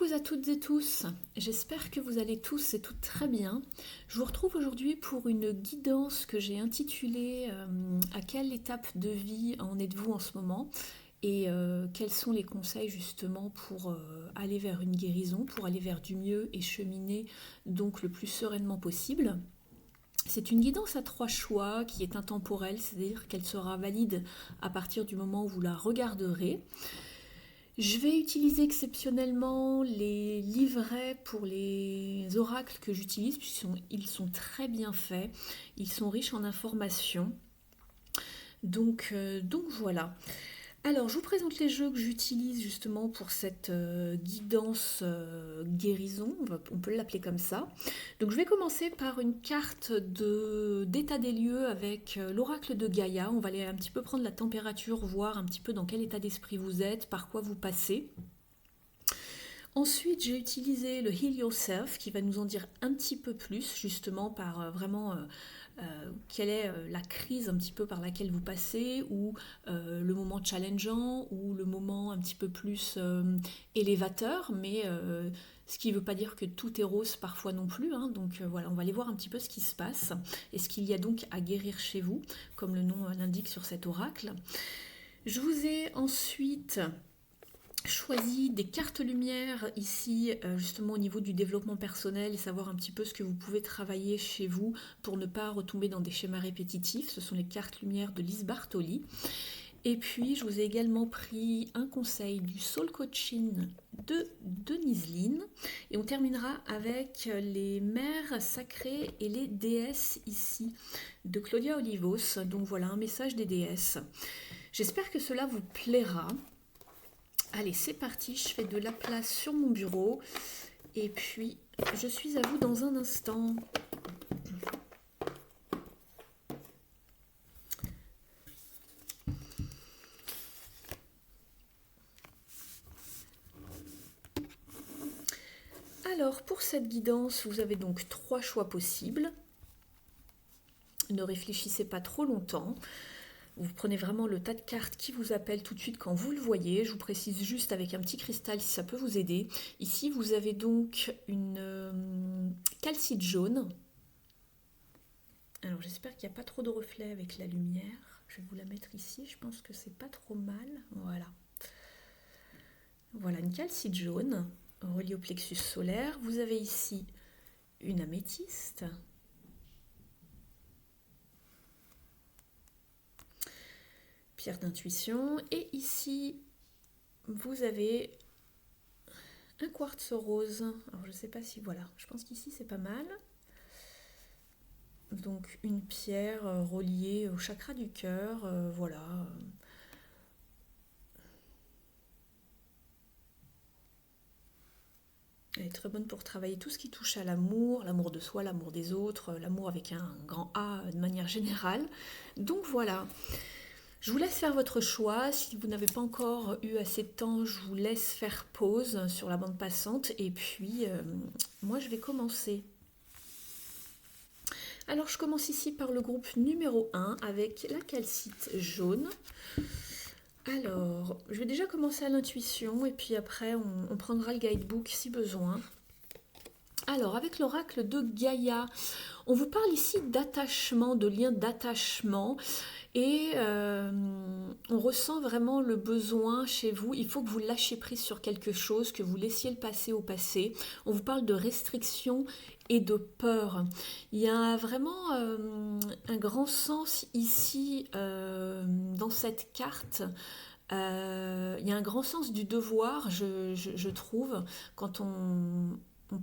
Coucou à toutes et tous, j'espère que vous allez tous et toutes très bien. Je vous retrouve aujourd'hui pour une guidance que j'ai intitulée À quelle étape de vie en êtes-vous en ce moment et quels sont les conseils justement pour aller vers une guérison, pour aller vers du mieux et cheminer donc le plus sereinement possible. C'est une guidance à trois choix qui est intemporelle, c'est-à-dire qu'elle sera valide à partir du moment où vous la regarderez. Je vais utiliser exceptionnellement les livrets pour les oracles que j'utilise, puisqu'ils sont très bien faits, ils sont riches en informations. Donc voilà. Alors, je vous présente les jeux que j'utilise justement pour cette guidance guérison, on peut l'appeler comme ça. Donc, je vais commencer par une carte d'état des lieux avec l'oracle de Gaïa. On va aller un petit peu prendre la température, voir un petit peu dans quel état d'esprit vous êtes, par quoi vous passez. Ensuite, j'ai utilisé le Heal Yourself qui va nous en dire un petit peu plus, justement, par vraiment quelle est la crise un petit peu par laquelle vous passez, ou le moment challengeant, ou le moment un petit peu plus élévateur, mais ce qui ne veut pas dire que tout est rose parfois non plus. Hein. Donc voilà, on va aller voir un petit peu ce qui se passe et ce qu'il y a donc à guérir chez vous, comme le nom l'indique sur cet oracle. Je vous ai ensuite choisi des cartes lumière ici justement au niveau du développement personnel et savoir un petit peu ce que vous pouvez travailler chez vous pour ne pas retomber dans des schémas répétitifs. Ce sont les cartes lumière de Lise Bartoli. Et puis je vous ai également pris un conseil du Soul Coaching de Denise Lynn. Et on terminera avec les mères sacrées et les déesses ici de Claudia Olivos. Donc voilà un message des déesses. J'espère que cela vous plaira. Allez, c'est parti, je fais de la place sur mon bureau et puis je suis à vous dans un instant. Alors, pour cette guidance, vous avez donc trois choix possibles. Ne réfléchissez pas trop longtemps. Vous prenez vraiment le tas de cartes qui vous appelle tout de suite quand vous le voyez. Je vous précise juste avec un petit cristal si ça peut vous aider. Ici, vous avez donc une calcite jaune. Alors, j'espère qu'il n'y a pas trop de reflets avec la lumière. Je vais vous la mettre ici. Je pense que c'est pas trop mal. Voilà. Voilà, une calcite jaune reliée au plexus solaire. Vous avez ici une améthyste. Pierre d'intuition. Et ici, vous avez un quartz rose. Alors, je ne sais pas si... Voilà, je pense qu'ici, c'est pas mal. Donc, une pierre reliée au chakra du cœur. Voilà. Elle est très bonne pour travailler tout ce qui touche à l'amour de soi, l'amour des autres, l'amour avec un grand A de manière générale. Donc, voilà. Je vous laisse faire votre choix. Si vous n'avez pas encore eu assez de temps, je vous laisse faire pause sur la bande passante. Et puis, moi, je vais commencer. Alors, je commence ici par le groupe numéro 1 avec la calcite jaune. Alors, je vais déjà commencer à l'intuition et puis après, on prendra le guidebook si besoin. Alors, avec l'oracle de Gaïa, on vous parle ici d'attachement, de lien d'attachement. Et on ressent vraiment le besoin chez vous. Il faut que vous lâchiez prise sur quelque chose, que vous laissiez le passé au passé. On vous parle de restriction et de peur. Il y a vraiment un grand sens ici dans cette carte. Il y a un grand sens du devoir, je trouve, quand on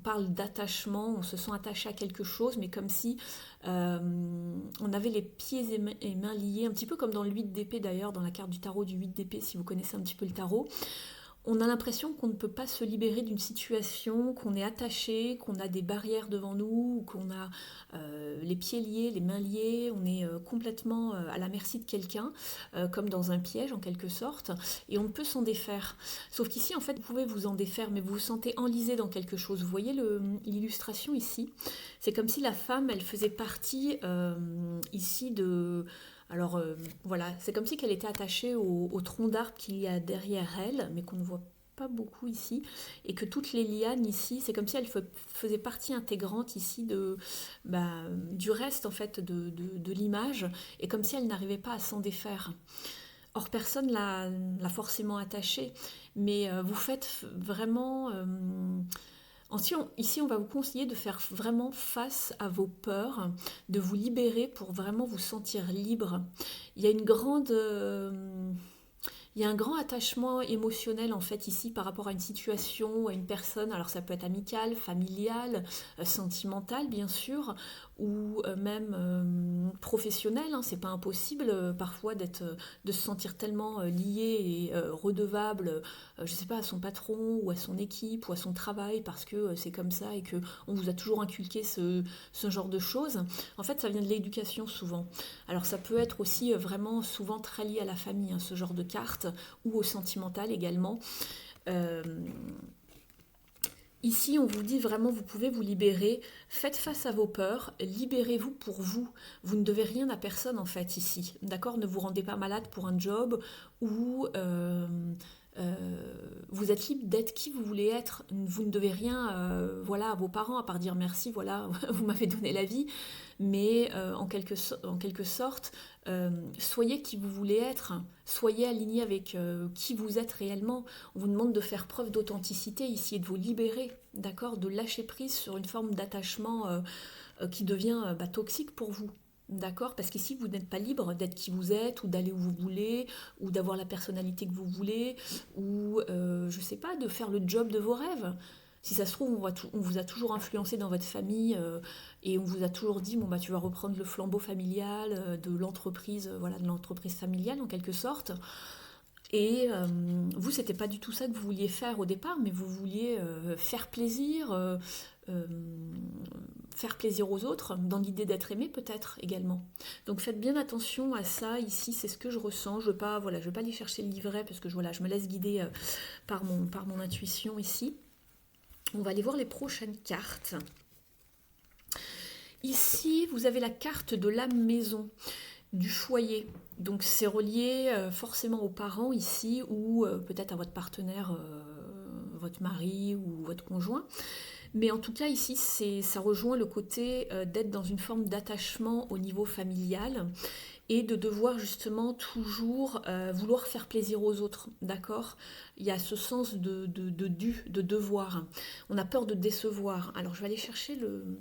parle d'attachement, on se sent attaché à quelque chose, mais comme si on avait les pieds et mains liés, un petit peu comme dans le 8 d'épée d'ailleurs, dans la carte du tarot du 8 d'épée, si vous connaissez un petit peu le tarot. On a l'impression qu'on ne peut pas se libérer d'une situation, qu'on est attaché, qu'on a des barrières devant nous, qu'on a les pieds liés, les mains liées, on est complètement à la merci de quelqu'un, comme dans un piège en quelque sorte, et on ne peut s'en défaire. Sauf qu'ici, en fait, vous pouvez vous en défaire, mais vous vous sentez enlisé dans quelque chose. Vous voyez l'illustration ici ? C'est comme si la femme, elle faisait partie ici de... Alors voilà, c'est comme si qu'elle était attachée au tronc d'arbre qu'il y a derrière elle, mais qu'on ne voit pas beaucoup ici, et que toutes les lianes ici, c'est comme si elles faisaient partie intégrante ici du reste en fait de l'image, et comme si elles n'arrivaient pas à s'en défaire. Or, personne l'a forcément attaché, mais vous faites vraiment... Ici, on va vous conseiller de faire vraiment face à vos peurs, de vous libérer pour vraiment vous sentir libre. Il y a une grande... il y a un grand attachement émotionnel en fait ici par rapport à une situation, à une personne. Alors ça peut être amical, familial, sentimental bien sûr, ou même professionnel. Hein. C'est pas impossible parfois de se sentir tellement lié et redevable, je sais pas, à son patron ou à son équipe ou à son travail parce que c'est comme ça et que on vous a toujours inculqué ce genre de choses. En fait, ça vient de l'éducation souvent. Alors ça peut être aussi vraiment souvent très lié à la famille, hein, ce genre de carte, ou au sentimental également. Euh, Ici, on vous dit vraiment, vous pouvez vous libérer, faites face à vos peurs, libérez-vous pour vous. Vous ne devez rien à personne en fait ici, d'accord? Ne vous rendez pas malade pour un job ou vous êtes libre d'être qui vous voulez être. Vous ne devez rien voilà, à vos parents à part dire merci, voilà, vous m'avez donné la vie. Mais en quelque sorte, soyez qui vous voulez être, soyez aligné avec qui vous êtes réellement. On vous demande de faire preuve d'authenticité ici et de vous libérer, d'accord, de lâcher prise sur une forme d'attachement qui devient toxique pour vous. D'accord? Parce qu'ici, vous n'êtes pas libre d'être qui vous êtes, ou d'aller où vous voulez, ou d'avoir la personnalité que vous voulez, ou, je sais pas, de faire le job de vos rêves. Si ça se trouve, on vous a toujours influencé dans votre famille et on vous a toujours dit, bon, bah, tu vas reprendre le flambeau familial de l'entreprise, voilà, de l'entreprise familiale en quelque sorte. Et vous, c'était pas du tout ça que vous vouliez faire au départ, mais vous vouliez euh, faire plaisir aux autres, dans l'idée d'être aimé peut-être également. Donc faites bien attention à ça. Ici, c'est ce que je ressens. Je veux pas, voilà, je veux pas aller chercher le livret parce que voilà, je me laisse guider par mon intuition ici. On va aller voir les prochaines cartes. Ici, vous avez la carte de la maison, du foyer. Donc c'est relié forcément aux parents ici ou peut-être à votre partenaire, votre mari ou votre conjoint. Mais en tout cas ici, ça rejoint le côté d'être dans une forme d'attachement au niveau familial et de devoir justement toujours vouloir faire plaisir aux autres, d'accord? Il y a ce sens de devoir. On a peur de décevoir. Alors je vais aller chercher le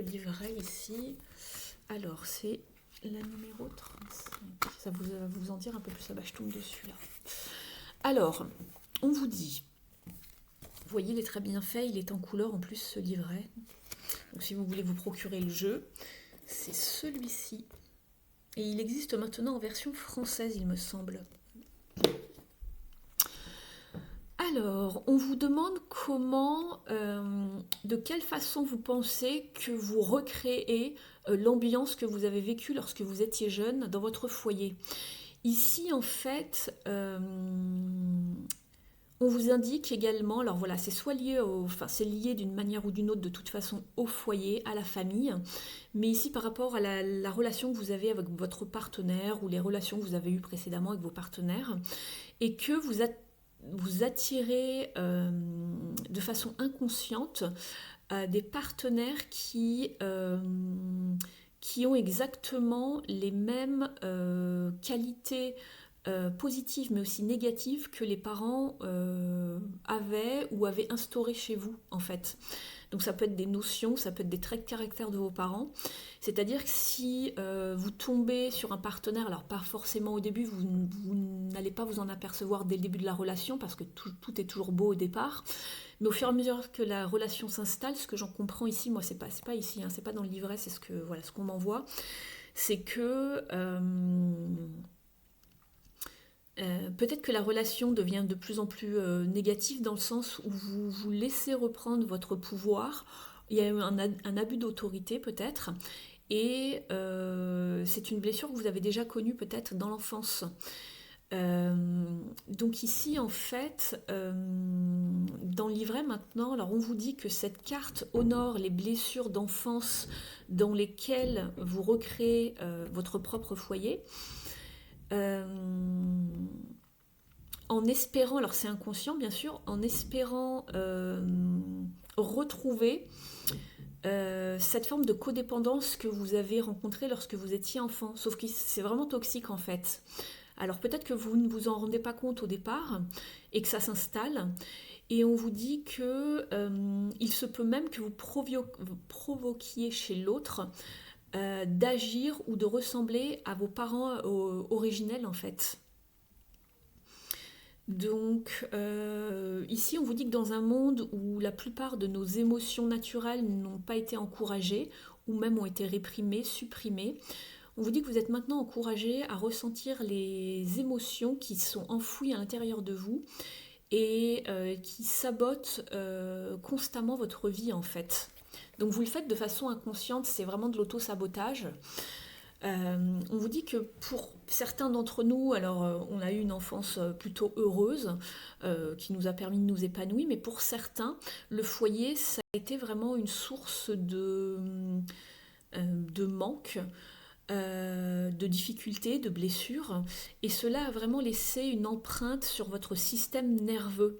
livret ici. Alors c'est la numéro 35. Ça va vous en dire un peu plus. Je tombe dessus là. Alors, on vous dit, vous voyez, il est très bien fait, il est en couleur en plus ce livret. Donc si vous voulez vous procurer le jeu, c'est celui-ci. Et il existe maintenant en version française, il me semble. Alors, on vous demande de quelle façon vous pensez que vous recréez l'ambiance que vous avez vécue lorsque vous étiez jeune dans votre foyer. Ici, en fait, on vous indique également, alors voilà, c'est soit lié, c'est lié d'une manière ou d'une autre de toute façon au foyer, à la famille, mais ici par rapport à la relation que vous avez avec votre partenaire ou les relations que vous avez eues précédemment avec vos partenaires, et que vous attirez de façon inconsciente des partenaires qui ont exactement les mêmes qualités positives mais aussi négatives que les parents avaient ou avaient instauré chez vous en fait. Donc ça peut être des notions, ça peut être des traits de caractère de vos parents. C'est-à-dire que si vous tombez sur un partenaire, alors pas forcément au début, vous n'allez pas vous en apercevoir dès le début de la relation parce que tout est toujours beau au départ. Mais au fur et à mesure que la relation s'installe, ce que j'en comprends ici, moi c'est pas ici, hein, c'est pas dans le livret, c'est ce qu'on m'envoie, c'est que peut-être que la relation devient de plus en plus négative dans le sens où vous vous laissez reprendre votre pouvoir. Il y a eu un abus d'autorité peut-être. Et c'est une blessure que vous avez déjà connue peut-être dans l'enfance. Donc ici en fait, dans le livret maintenant, alors on vous dit que cette carte honore les blessures d'enfance dans lesquelles vous recréez votre propre foyer. en espérant, alors c'est inconscient bien sûr, en espérant retrouver cette forme de codépendance que vous avez rencontrée lorsque vous étiez enfant. Sauf que c'est vraiment toxique en fait. Alors peut-être que vous ne vous en rendez pas compte au départ et que ça s'installe. Et on vous dit que il se peut même que vous provoquiez chez l'autre d'agir ou de ressembler à vos parents originels en fait. Donc ici on vous dit que dans un monde où la plupart de nos émotions naturelles n'ont pas été encouragées ou même ont été réprimées, supprimées, on vous dit que vous êtes maintenant encouragé à ressentir les émotions qui sont enfouies à l'intérieur de vous et qui sabotent constamment votre vie en fait. Donc vous le faites de façon inconsciente, c'est vraiment de l'auto-sabotage. On vous dit que pour certains d'entre nous, alors on a eu une enfance plutôt heureuse qui nous a permis de nous épanouir, mais pour certains, le foyer, ça a été vraiment une source de manque, de difficultés, de blessures, et cela a vraiment laissé une empreinte sur votre système nerveux.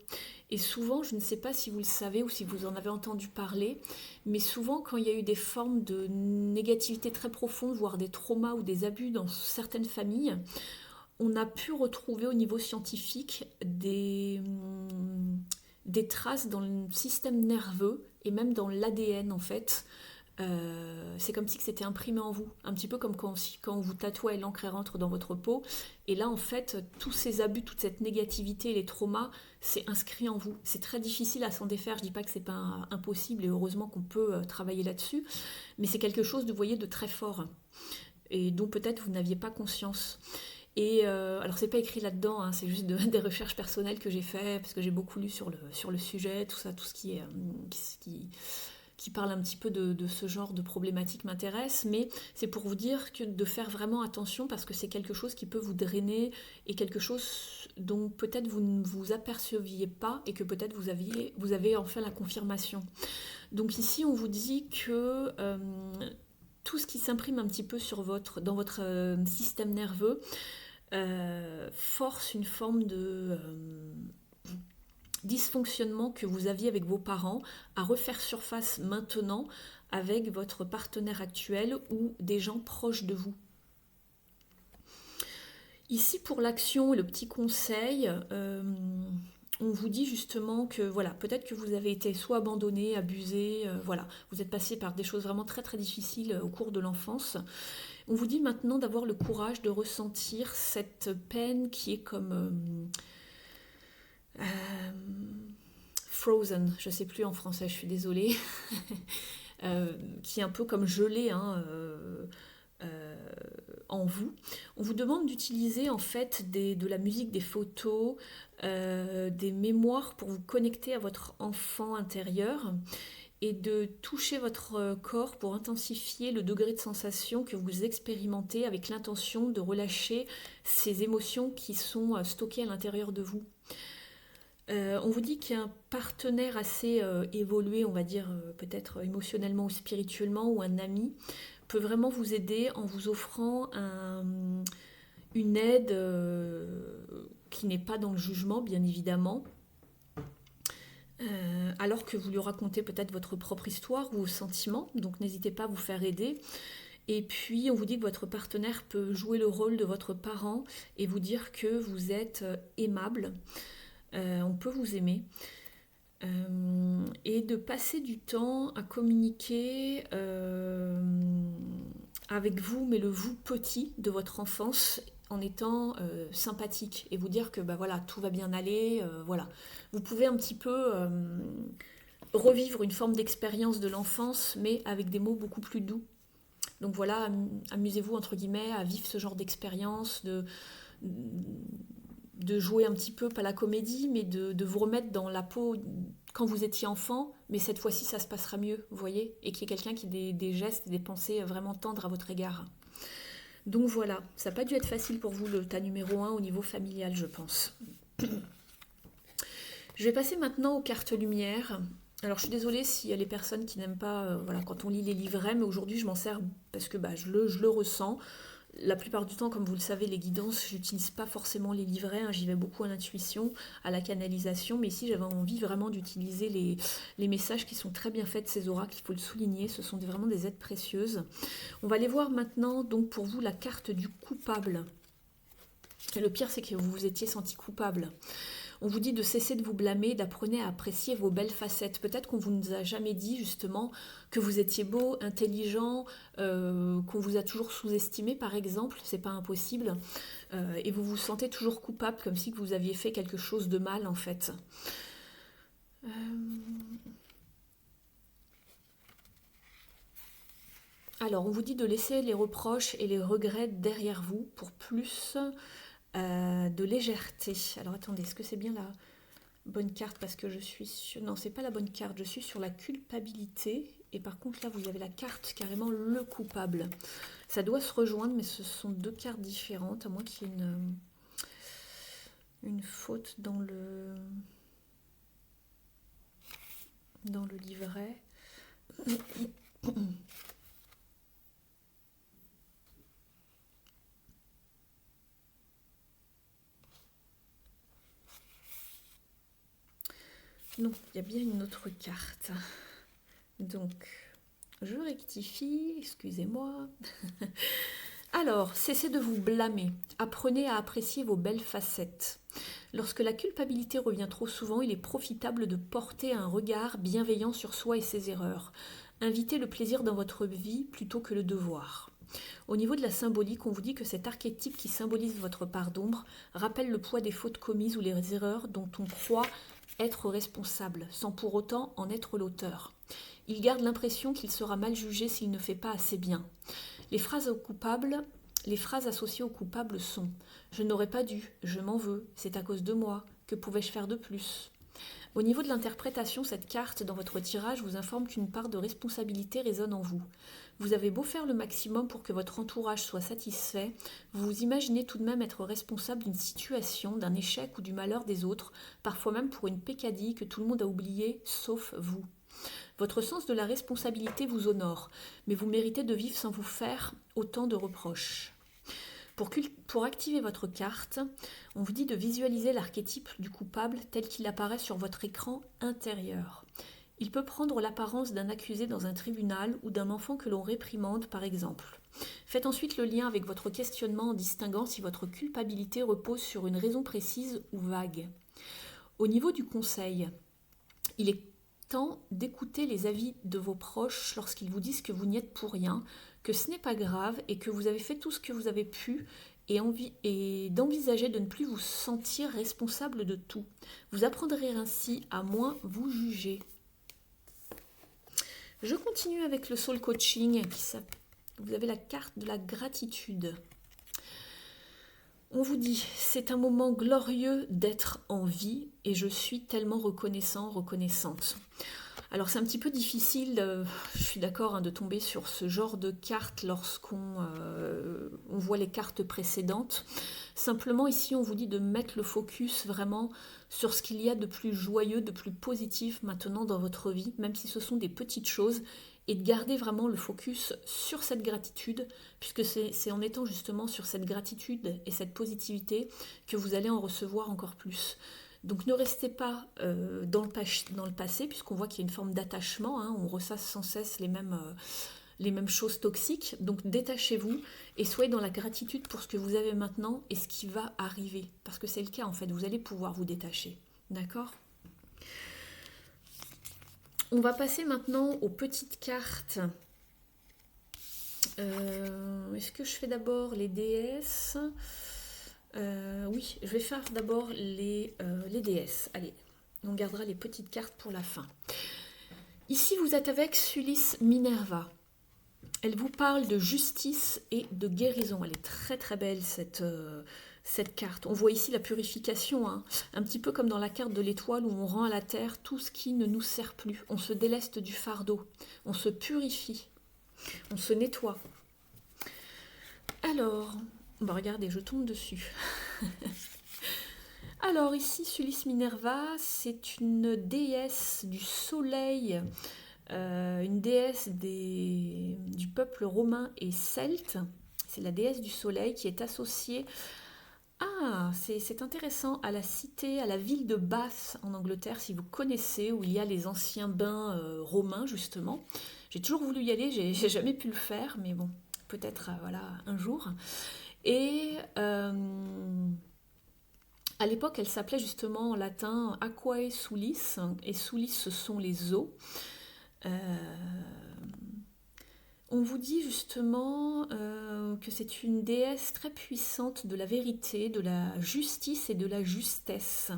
Et souvent, je ne sais pas si vous le savez ou si vous en avez entendu parler, mais souvent quand il y a eu des formes de négativité très profondes, voire des traumas ou des abus dans certaines familles, on a pu retrouver au niveau scientifique des traces dans le système nerveux et même dans l'ADN en fait. C'est comme si c'était imprimé en vous, un petit peu comme quand on vous tatoue et l'encre rentre dans votre peau. Et là, en fait, tous ces abus, toute cette négativité, les traumas, c'est inscrit en vous. C'est très difficile à s'en défaire. Je dis pas que c'est pas impossible et heureusement qu'on peut travailler là-dessus, mais c'est quelque chose, vous voyez, de très fort et dont peut-être vous n'aviez pas conscience. Et alors c'est pas écrit là-dedans, hein, c'est juste des recherches personnelles que j'ai fait parce que j'ai beaucoup lu sur le sujet, tout ça, tout ce qui parle un petit peu de ce genre de problématique m'intéresse, mais c'est pour vous dire que de faire vraiment attention parce que c'est quelque chose qui peut vous drainer et quelque chose dont peut-être vous ne vous aperceviez pas et que peut-être vous avez enfin la confirmation. Donc ici on vous dit que tout ce qui s'imprime un petit peu dans votre système nerveux force une forme de dysfonctionnement que vous aviez avec vos parents à refaire surface maintenant avec votre partenaire actuel ou des gens proches de vous. Ici pour l'action et le petit conseil, on vous dit justement que voilà, peut-être que vous avez été soit abandonné, abusé, voilà, vous êtes passé par des choses vraiment très très difficiles au cours de l'enfance. On vous dit maintenant d'avoir le courage de ressentir cette peine qui est comme frozen, je ne sais plus en français, je suis désolée, qui est un peu comme gelée en vous. On vous demande d'utiliser en fait de la musique, des photos, des mémoires pour vous connecter à votre enfant intérieur et de toucher votre corps pour intensifier le degré de sensation que vous expérimentez avec l'intention de relâcher ces émotions qui sont stockées à l'intérieur de vous. On vous dit qu'il y a un partenaire assez évolué, on va dire peut-être émotionnellement ou spirituellement, ou un ami, peut vraiment vous aider en vous offrant une aide qui n'est pas dans le jugement, bien évidemment, alors que vous lui racontez peut-être votre propre histoire ou vos sentiments, donc n'hésitez pas à vous faire aider. Et puis on vous dit que votre partenaire peut jouer le rôle de votre parent et vous dire que vous êtes aimable. On peut vous aimer et de passer du temps à communiquer avec vous, mais le vous petit de votre enfance en étant sympathique et vous dire que bah voilà, tout va bien aller, voilà. Vous pouvez un petit peu revivre une forme d'expérience de l'enfance, mais avec des mots beaucoup plus doux. Donc voilà, amusez-vous entre guillemets à vivre ce genre d'expérience, de jouer un petit peu, pas la comédie, mais de vous remettre dans la peau quand vous étiez enfant, mais cette fois-ci ça se passera mieux, vous voyez, et qu'il y ait quelqu'un qui ait des gestes et des pensées vraiment tendres à votre égard. Donc voilà, ça n'a pas dû être facile pour vous le tas numéro 1 au niveau familial, je pense. Je vais passer maintenant aux cartes lumière. Alors je suis désolée s'il y a les personnes qui n'aiment pas voilà, quand on lit les livrets, mais aujourd'hui je m'en sers parce que je le ressens. La plupart du temps, comme vous le savez, les guidances, j'utilise pas forcément les livrets, hein, j'y vais beaucoup à l'intuition, à la canalisation, mais ici j'avais envie vraiment d'utiliser les messages qui sont très bien faits de ces oracles, il faut le souligner, ce sont vraiment des aides précieuses. On va aller voir maintenant, donc pour vous, la carte du coupable. Et le pire, c'est que vous vous étiez senti coupable. On vous dit de cesser de vous blâmer, d'apprenez à apprécier vos belles facettes. Peut-être qu'on vous nous a jamais dit justement que vous étiez beau, intelligent, qu'on vous a toujours sous-estimé par exemple, c'est pas impossible, et vous vous sentez toujours coupable comme si vous aviez fait quelque chose de mal en fait. Euh, Alors, on vous dit de laisser les reproches et les regrets derrière vous pour plus de légèreté. Alors attendez, est-ce que c'est bien la bonne carte parce que je suis sur... Non, c'est pas la bonne carte, je suis sur la culpabilité. Et par contre, là, vous avez la carte carrément le coupable. Ça doit se rejoindre, mais ce sont deux cartes différentes, à moins qu'il y ait une faute dans le livret. Non, il y a bien une autre carte. Donc, je rectifie, excusez-moi. Alors, cessez de vous blâmer. Apprenez à apprécier vos belles facettes. Lorsque la culpabilité revient trop souvent, il est profitable de porter un regard bienveillant sur soi et ses erreurs. Invitez le plaisir dans votre vie plutôt que le devoir. Au niveau de la symbolique, on vous dit que cet archétype qui symbolise votre part d'ombre rappelle le poids des fautes commises ou les erreurs dont on croit être responsable, sans pour autant en être l'auteur. Il garde l'impression qu'il sera mal jugé s'il ne fait pas assez bien. Les phrases associées au coupable sont « Je n'aurais pas dû, je m'en veux, c'est à cause de moi, que pouvais-je faire de plus ?» Au niveau de l'interprétation, cette carte dans votre tirage vous informe qu'une part de responsabilité résonne en vous. Vous avez beau faire le maximum pour que votre entourage soit satisfait, vous vous imaginez tout de même être responsable d'une situation, d'un échec ou du malheur des autres, parfois même pour une peccadille que tout le monde a oubliée, sauf vous. Votre sens de la responsabilité vous honore, mais vous méritez de vivre sans vous faire autant de reproches. Pour activer votre carte, on vous dit de visualiser l'archétype du coupable tel qu'il apparaît sur votre écran intérieur. Il peut prendre l'apparence d'un accusé dans un tribunal ou d'un enfant que l'on réprimande, par exemple. Faites ensuite le lien avec votre questionnement en distinguant si votre culpabilité repose sur une raison précise ou vague. Au niveau du conseil, il est temps d'écouter les avis de vos proches lorsqu'ils vous disent que vous n'y êtes pour rien, que ce n'est pas grave et que vous avez fait tout ce que vous avez pu et d'envisager de ne plus vous sentir responsable de tout. Vous apprendrez ainsi à moins vous juger. Je continue avec le soul coaching. Vous avez la carte de la gratitude. On vous dit, c'est un moment glorieux d'être en vie et je suis tellement reconnaissant, reconnaissante. Alors c'est un petit peu difficile, je suis d'accord, de tomber sur ce genre de cartes lorsqu'on on voit les cartes précédentes. Simplement ici on vous dit de mettre le focus vraiment sur ce qu'il y a de plus joyeux, de plus positif maintenant dans votre vie, même si ce sont des petites choses, et de garder vraiment le focus sur cette gratitude, puisque c'est en étant justement sur cette gratitude et cette positivité que vous allez en recevoir encore plus. Donc ne restez pas dans le passé, puisqu'on voit qu'il y a une forme d'attachement, on ressasse sans cesse les mêmes choses toxiques. Donc détachez-vous et soyez dans la gratitude pour ce que vous avez maintenant et ce qui va arriver. Parce que c'est le cas en fait, vous allez pouvoir vous détacher. D'accord ? On va passer maintenant aux petites cartes. Est-ce que je fais d'abord les déesses ? Oui, je vais faire d'abord les déesses. Allez, on gardera les petites cartes pour la fin. Ici, vous êtes avec Sulis Minerva. Elle vous parle de justice et de guérison. Elle est très très belle cette carte. On voit ici la purification, un petit peu comme dans la carte de l'étoile où on rend à la terre tout ce qui ne nous sert plus. On se déleste du fardeau, on se purifie, on se nettoie. Alors, regardez, je tombe dessus. Alors ici, Sulis Minerva, c'est une déesse du soleil, une déesse du peuple romain et celte. C'est la déesse du soleil qui est associée... Ah, c'est intéressant, à la cité, à la ville de Bath en Angleterre, si vous connaissez, où il y a les anciens bains romains, justement. J'ai toujours voulu y aller, j'ai jamais pu le faire, mais bon, peut-être voilà, un jour. Et à l'époque, elle s'appelait justement en latin Aquae Sulis, et Sulis, ce sont les eaux. Euh, on vous dit justement que c'est une déesse très puissante de la vérité, de la justice et de la justesse.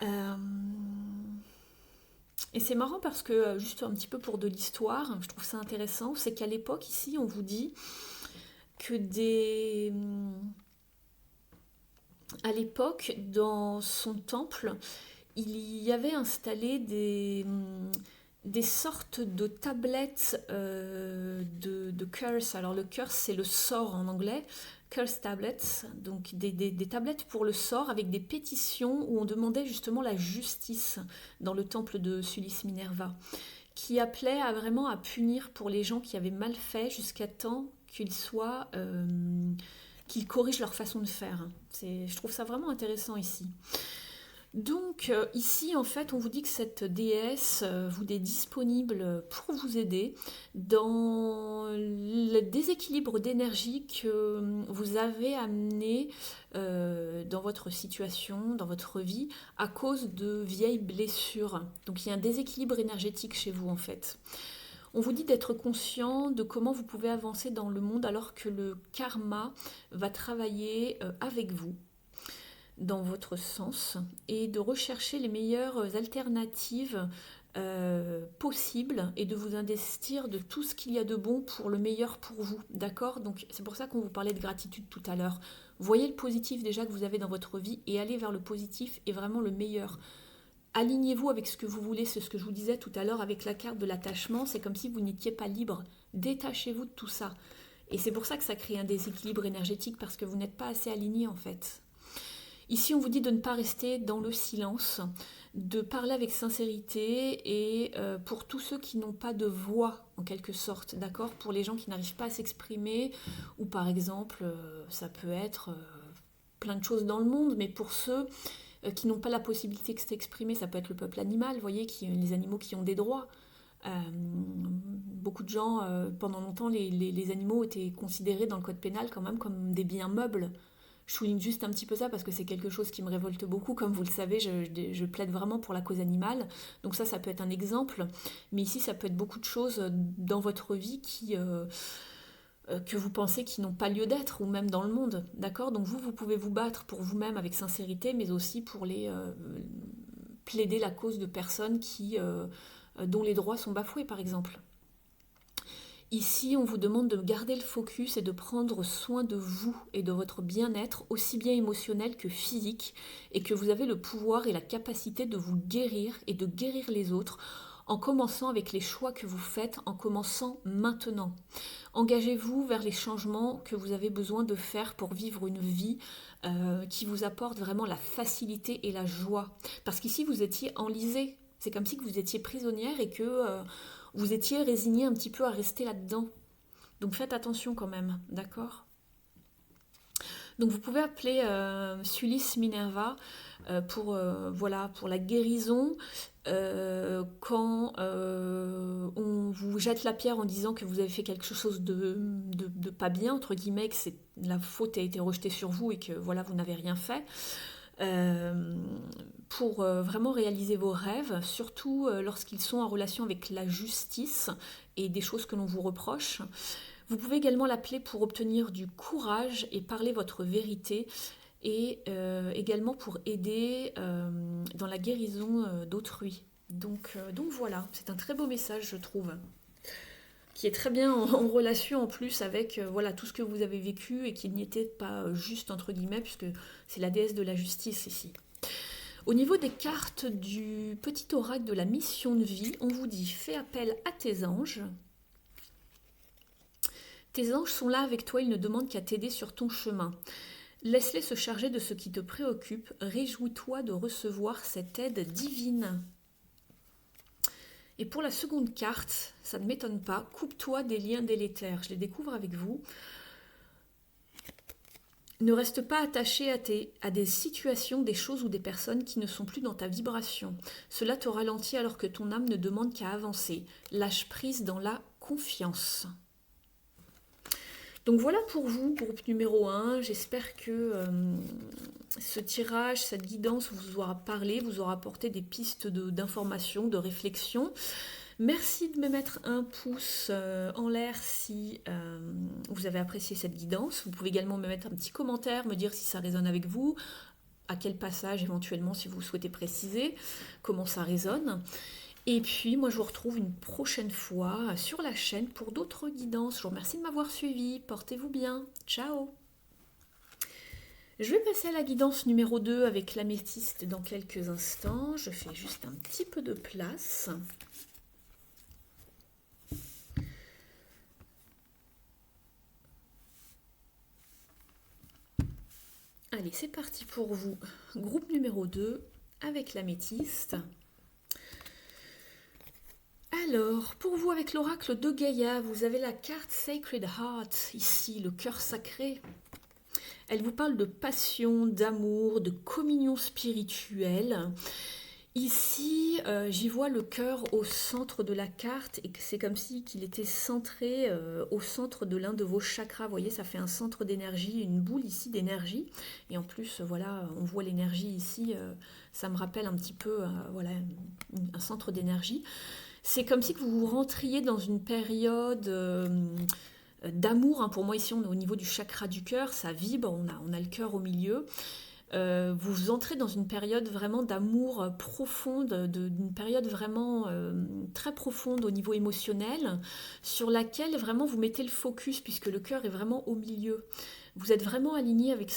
Euh, et c'est marrant parce que, juste un petit peu pour de l'histoire, je trouve ça intéressant, c'est qu'à l'époque, ici, on vous dit que à l'époque, dans son temple, il y avait installé des sortes de tablettes de curse. Alors le curse, c'est le sort en anglais. Curse tablets, donc des tablettes pour le sort avec des pétitions où on demandait justement la justice dans le temple de Sulis Minerva, qui appelait vraiment à punir pour les gens qui avaient mal fait jusqu'à temps qu'ils corrigent leur façon de faire. Je trouve ça vraiment intéressant ici. Donc ici, en fait, on vous dit que cette déesse vous est disponible pour vous aider dans le déséquilibre d'énergie que vous avez amené dans votre situation, dans votre vie, à cause de vieilles blessures. Donc il y a un déséquilibre énergétique chez vous, en fait. On vous dit d'être conscient de comment vous pouvez avancer dans le monde alors que le karma va travailler avec vous dans votre sens et de rechercher les meilleures alternatives possibles et de vous investir de tout ce qu'il y a de bon pour le meilleur pour vous, d'accord? Donc c'est pour ça qu'on vous parlait de gratitude tout à l'heure. Voyez le positif déjà que vous avez dans votre vie et allez vers le positif et vraiment le meilleur. Alignez-vous avec ce que vous voulez, c'est ce que je vous disais tout à l'heure avec la carte de l'attachement, c'est comme si vous n'étiez pas libre. Détachez-vous de tout ça. Et c'est pour ça que ça crée un déséquilibre énergétique parce que vous n'êtes pas assez aligné en fait. Ici, on vous dit de ne pas rester dans le silence, de parler avec sincérité et pour tous ceux qui n'ont pas de voix, en quelque sorte, d'accord? Pour les gens qui n'arrivent pas à s'exprimer, ou par exemple, ça peut être plein de choses dans le monde, mais pour ceux qui n'ont pas la possibilité de s'exprimer, ça peut être le peuple animal, vous voyez, les animaux qui ont des droits. Beaucoup de gens, pendant longtemps, les animaux étaient considérés dans le code pénal quand même comme des biens meubles. Je souligne juste un petit peu ça parce que c'est quelque chose qui me révolte beaucoup. Comme vous le savez, je plaide vraiment pour la cause animale. Donc ça peut être un exemple. Mais ici, ça peut être beaucoup de choses dans votre vie que vous pensez qui n'ont pas lieu d'être, ou même dans le monde. D'accord? Donc vous pouvez vous battre pour vous-même avec sincérité, mais aussi pour plaider la cause de personnes dont les droits sont bafoués, par exemple. Ici, on vous demande de garder le focus et de prendre soin de vous et de votre bien-être, aussi bien émotionnel que physique, et que vous avez le pouvoir et la capacité de vous guérir et de guérir les autres, en commençant avec les choix que vous faites, en commençant maintenant. Engagez-vous vers les changements que vous avez besoin de faire pour vivre une vie qui vous apporte vraiment la facilité et la joie. Parce qu'ici, vous étiez enlisé. C'est comme si vous étiez prisonnière et que vous étiez résigné un petit peu à rester là-dedans. Donc faites attention quand même, d'accord? Donc vous pouvez appeler Sulis Minerva pour la guérison quand on vous jette la pierre en disant que vous avez fait quelque chose de pas bien, entre guillemets, que la faute a été rejetée sur vous et que voilà, vous n'avez rien fait. Pour vraiment réaliser vos rêves, surtout lorsqu'ils sont en relation avec la justice et des choses que l'on vous reproche. Vous pouvez également l'appeler pour obtenir du courage et parler votre vérité et également pour aider dans la guérison d'autrui. Donc voilà, c'est un très beau message, je trouve, qui est très bien en relation en plus avec tout ce que vous avez vécu et qui n'était pas juste entre guillemets, puisque c'est la déesse de la justice ici. Au niveau des cartes du petit oracle de la mission de vie, on vous dit fais appel à tes anges. Tes anges sont là avec toi, ils ne demandent qu'à t'aider sur ton chemin. Laisse-les se charger de ce qui te préoccupe, réjouis-toi de recevoir cette aide divine. Et pour la seconde carte, ça ne m'étonne pas, coupe-toi des liens délétères. Je les découvre avec vous. Ne reste pas attaché à des situations, des choses ou des personnes qui ne sont plus dans ta vibration. Cela te ralentit alors que ton âme ne demande qu'à avancer. Lâche prise dans la confiance. Donc voilà pour vous, groupe numéro 1. J'espère que ce tirage, cette guidance vous aura parlé, vous aura apporté des pistes d'information, de réflexion. Merci de me mettre un pouce en l'air si vous avez apprécié cette guidance. Vous pouvez également me mettre un petit commentaire, me dire si ça résonne avec vous, à quel passage éventuellement si vous souhaitez préciser, comment ça résonne. Et puis moi je vous retrouve une prochaine fois sur la chaîne pour d'autres guidances. Je vous remercie de m'avoir suivi, portez-vous bien, ciao. Je vais passer à la guidance numéro 2 avec l'améthyste dans quelques instants. Je fais juste un petit peu de place. Allez, c'est parti pour vous. Groupe numéro 2 avec l'améthyste. Alors, pour vous avec l'oracle de Gaïa, vous avez la carte Sacred Heart, ici, le cœur sacré. Elle vous parle de passion, d'amour, de communion spirituelle. Ici, j'y vois le cœur au centre de la carte et c'est comme si qu'il était centré au centre de l'un de vos chakras. Vous voyez, ça fait un centre d'énergie, une boule ici d'énergie. Et en plus, voilà, on voit l'énergie ici. Ça me rappelle un petit peu, voilà, un centre d'énergie. C'est comme si que vous rentriez dans une période d'amour. Pour moi, ici, on est au niveau du chakra du cœur. Ça vibre, on a le cœur au milieu. Vous entrez dans une période vraiment d'amour profonde, d'une période vraiment très profonde au niveau émotionnel, sur laquelle vraiment vous mettez le focus, puisque le cœur est vraiment au milieu. Vous êtes vraiment aligné avec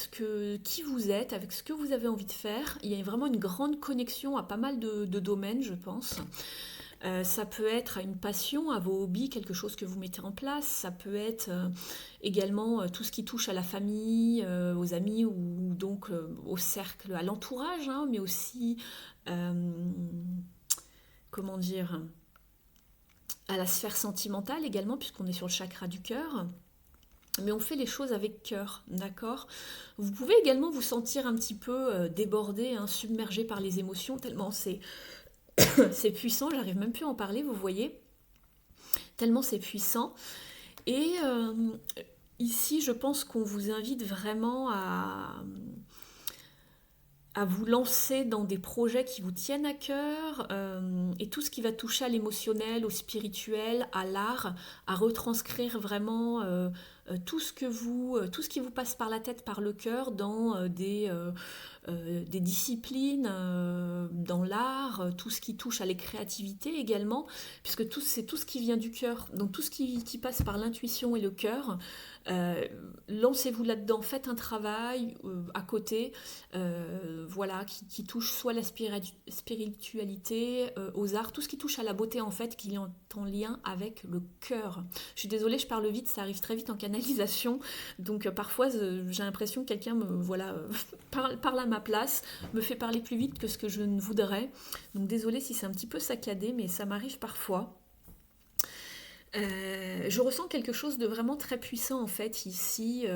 qui vous êtes, avec ce que vous avez envie de faire. Il y a vraiment une grande connexion à pas mal de domaines, je pense. Ça peut être à une passion, à vos hobbies, quelque chose que vous mettez en place. Ça peut être également tout ce qui touche à la famille, aux amis ou donc au cercle, à l'entourage, hein, mais aussi, comment dire, à la sphère sentimentale également, puisqu'on est sur le chakra du cœur. Mais on fait les choses avec cœur, d'accord? Vous pouvez également vous sentir un petit peu débordé, hein, submergé par les émotions, tellement c'est puissant, j'arrive même plus à en parler, vous voyez, tellement c'est puissant. Et ici, je pense qu'on vous invite vraiment à vous lancer dans des projets qui vous tiennent à cœur et tout ce qui va toucher à l'émotionnel, au spirituel, à l'art, à retranscrire vraiment tout ce qui vous passe par la tête, par le cœur, dans des disciplines, dans l'art, tout ce qui touche à la créativité également, puisque c'est tout ce qui vient du cœur, donc tout ce qui passe par l'intuition et le cœur. Lancez-vous là-dedans, faites un travail à côté, voilà, qui touche soit la spiritualité, aux arts, tout ce qui touche à la beauté en fait, qui est en lien avec le cœur. Je suis désolée, je parle vite, ça arrive très vite en canalisation, donc parfois j'ai l'impression que quelqu'un parle à ma place, me fait parler plus vite que ce que je ne voudrais, donc désolée si c'est un petit peu saccadé, mais ça m'arrive parfois. Je ressens quelque chose de vraiment très puissant en fait ici.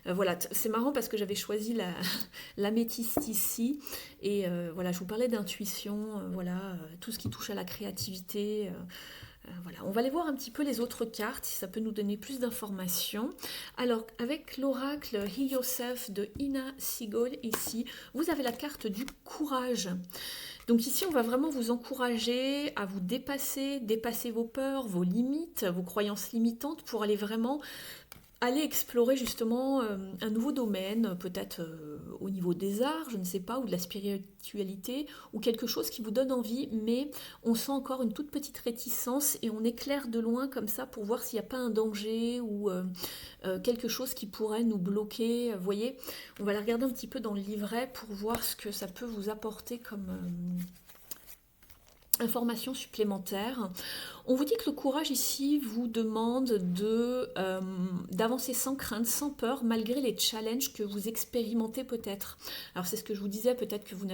Voilà, c'est marrant parce que j'avais choisi l'améthyste ici et voilà, je vous parlais d'intuition, voilà, tout ce qui touche à la créativité. Voilà, on va aller voir un petit peu les autres cartes si ça peut nous donner plus d'informations. Alors avec l'oracle Heal Yourself de Ina Sigol ici, vous avez la carte du courage. Donc ici, on va vraiment vous encourager à vous dépasser vos peurs, vos limites, vos croyances limitantes pour aller vraiment explorer justement un nouveau domaine, peut-être au niveau des arts, je ne sais pas, ou de la spiritualité, ou quelque chose qui vous donne envie, mais on sent encore une toute petite réticence et on éclaire de loin comme ça pour voir s'il n'y a pas un danger ou quelque chose qui pourrait nous bloquer. Vous voyez, on va la regarder un petit peu dans le livret pour voir ce que ça peut vous apporter information supplémentaire. On vous dit que le courage ici vous demande d'avancer sans crainte, sans peur, malgré les challenges que vous expérimentez peut-être. Alors c'est ce que je vous disais, peut-être que vous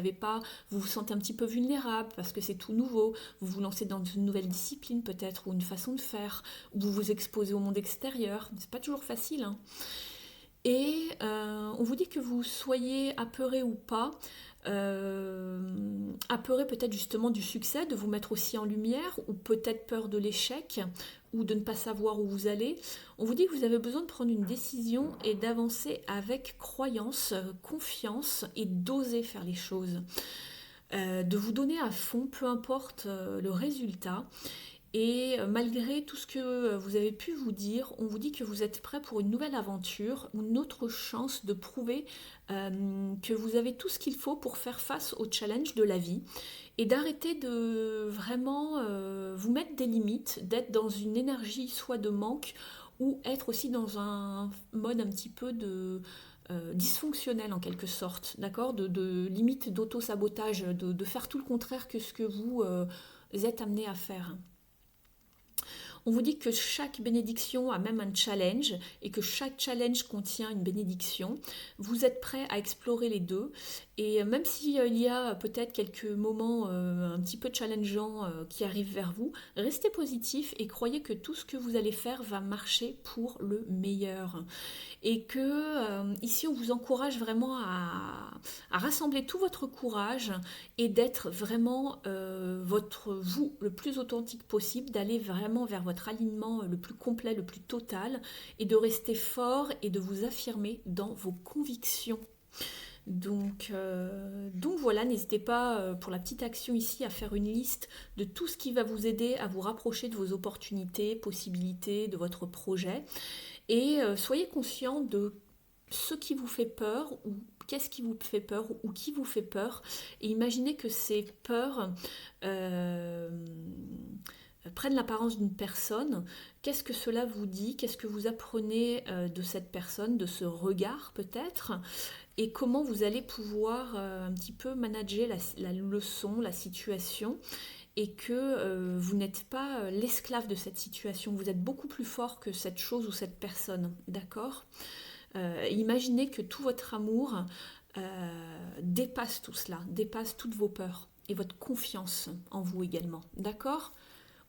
vous sentez un petit peu vulnérable parce que c'est tout nouveau, vous vous lancez dans une nouvelle discipline peut-être, ou une façon de faire, ou vous vous exposez au monde extérieur, c'est pas toujours facile, hein. Et on vous dit que vous soyez apeuré ou pas, apeuré peut-être justement du succès, de vous mettre aussi en lumière, ou peut-être peur de l'échec, ou de ne pas savoir où vous allez. On vous dit que vous avez besoin de prendre une décision et d'avancer avec croyance, confiance et d'oser faire les choses. De vous donner à fond, peu importe le résultat. Et malgré tout ce que vous avez pu vous dire, on vous dit que vous êtes prêt pour une nouvelle aventure, une autre chance de prouver que vous avez tout ce qu'il faut pour faire face aux challenges de la vie et d'arrêter de vraiment vous mettre des limites, d'être dans une énergie soit de manque ou être aussi dans un mode un petit peu de dysfonctionnel en quelque sorte, d'accord, de limite d'auto-sabotage, de faire tout le contraire que ce que vous êtes amené à faire. On vous dit que chaque bénédiction a même un challenge et que chaque challenge contient une bénédiction. Vous êtes prêt à explorer les deux et même s'il y a peut-être quelques moments un petit peu challengeants qui arrivent vers vous, restez positif et croyez que tout ce que vous allez faire va marcher pour le meilleur. Et que ici on vous encourage vraiment à rassembler tout votre courage et d'être vraiment vous le plus authentique possible, d'aller vraiment vers votre alignement le plus complet, le plus total et de rester fort et de vous affirmer dans vos convictions. Donc voilà, n'hésitez pas pour la petite action ici à faire une liste de tout ce qui va vous aider à vous rapprocher de vos opportunités, possibilités, de votre projet. Et soyez conscient de ce qui vous fait peur ou qu'est-ce qui vous fait peur ou qui vous fait peur. Et imaginez que ces peurs prennent l'apparence d'une personne. Qu'est-ce que cela vous dit? Qu'est-ce que vous apprenez de cette personne, de ce regard peut-être? Et comment vous allez pouvoir un petit peu manager la leçon, la situation et que vous n'êtes pas l'esclave de cette situation. Vous êtes beaucoup plus fort que cette chose ou cette personne, d'accord? Imaginez que tout votre amour dépasse tout cela, dépasse toutes vos peurs et votre confiance en vous également, d'accord?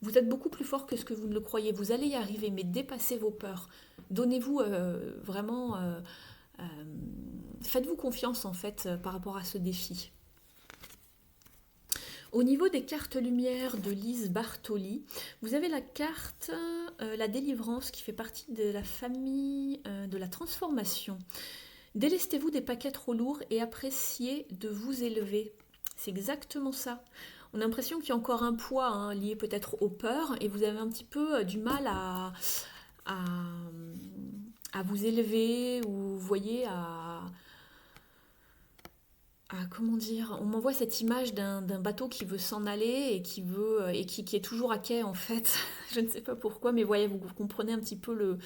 Vous êtes beaucoup plus fort que ce que vous ne le croyez. Vous allez y arriver, mais dépassez vos peurs. Donnez-vous vraiment... faites-vous confiance en fait par rapport à ce défi. Au niveau des cartes lumière de Lise Bartoli, vous avez la carte la délivrance qui fait partie de la famille de la transformation. Délestez-vous des paquets trop lourds et appréciez de vous élever. C'est exactement ça. On a l'impression qu'il y a encore un poids lié peut-être aux peurs et vous avez un petit peu du mal à vous élever ou vous voyez comment dire, on m'envoie cette image d'un bateau qui veut s'en aller et qui est toujours à quai en fait. Je ne sais pas pourquoi, mais voyez, vous comprenez un petit peu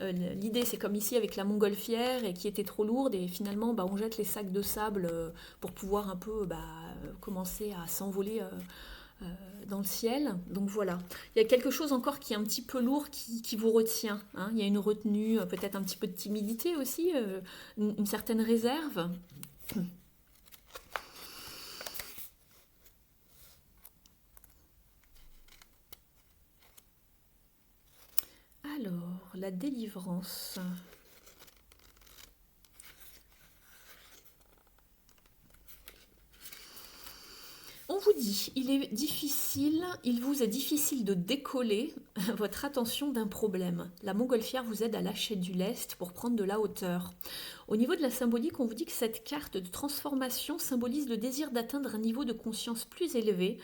l'idée. C'est comme ici avec la montgolfière et qui était trop lourde et finalement on jette les sacs de sable pour pouvoir un peu commencer à s'envoler dans le ciel. Donc voilà, il y a quelque chose encore qui est un petit peu lourd qui vous retient, hein. Il y a une retenue, peut-être un petit peu de timidité aussi, une certaine réserve. Alors, la délivrance. On vous dit, il vous est difficile de décoller votre attention d'un problème. La montgolfière vous aide à lâcher du lest pour prendre de la hauteur. Au niveau de la symbolique, on vous dit que cette carte de transformation symbolise le désir d'atteindre un niveau de conscience plus élevé,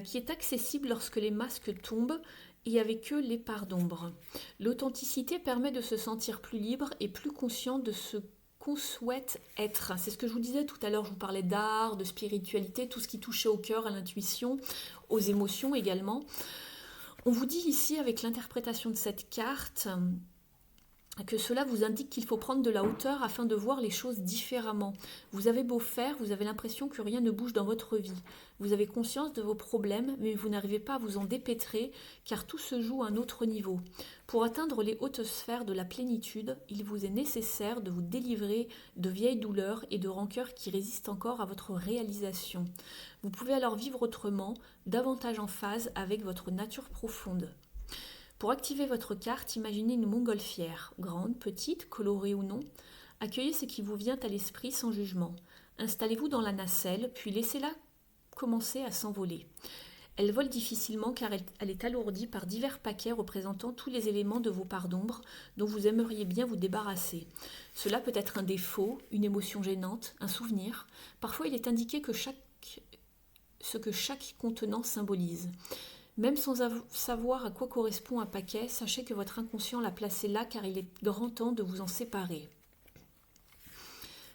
qui est accessible lorsque les masques tombent et avec eux les parts d'ombre. L'authenticité permet de se sentir plus libre et plus conscient de ce qu'on souhaite être. C'est ce que je vous disais tout à l'heure, je vous parlais d'art, de spiritualité, tout ce qui touchait au cœur, à l'intuition, aux émotions également. On vous dit ici, avec l'interprétation de cette carte, que cela vous indique qu'il faut prendre de la hauteur afin de voir les choses différemment. Vous avez beau faire, vous avez l'impression que rien ne bouge dans votre vie. Vous avez conscience de vos problèmes, mais vous n'arrivez pas à vous en dépêtrer, car tout se joue à un autre niveau. Pour atteindre les hautes sphères de la plénitude, il vous est nécessaire de vous délivrer de vieilles douleurs et de rancœurs qui résistent encore à votre réalisation. Vous pouvez alors vivre autrement, davantage en phase avec votre nature profonde. Pour activer votre carte, imaginez une montgolfière, grande, petite, colorée ou non. Accueillez ce qui vous vient à l'esprit sans jugement. Installez-vous dans la nacelle, puis laissez-la commencer à s'envoler. Elle vole difficilement car elle est alourdie par divers paquets représentant tous les éléments de vos parts d'ombre dont vous aimeriez bien vous débarrasser. Cela peut être un défaut, une émotion gênante, un souvenir. Parfois, il est indiqué ce que chaque contenant symbolise. Même sans savoir à quoi correspond un paquet, sachez que votre inconscient l'a placé là car il est grand temps de vous en séparer.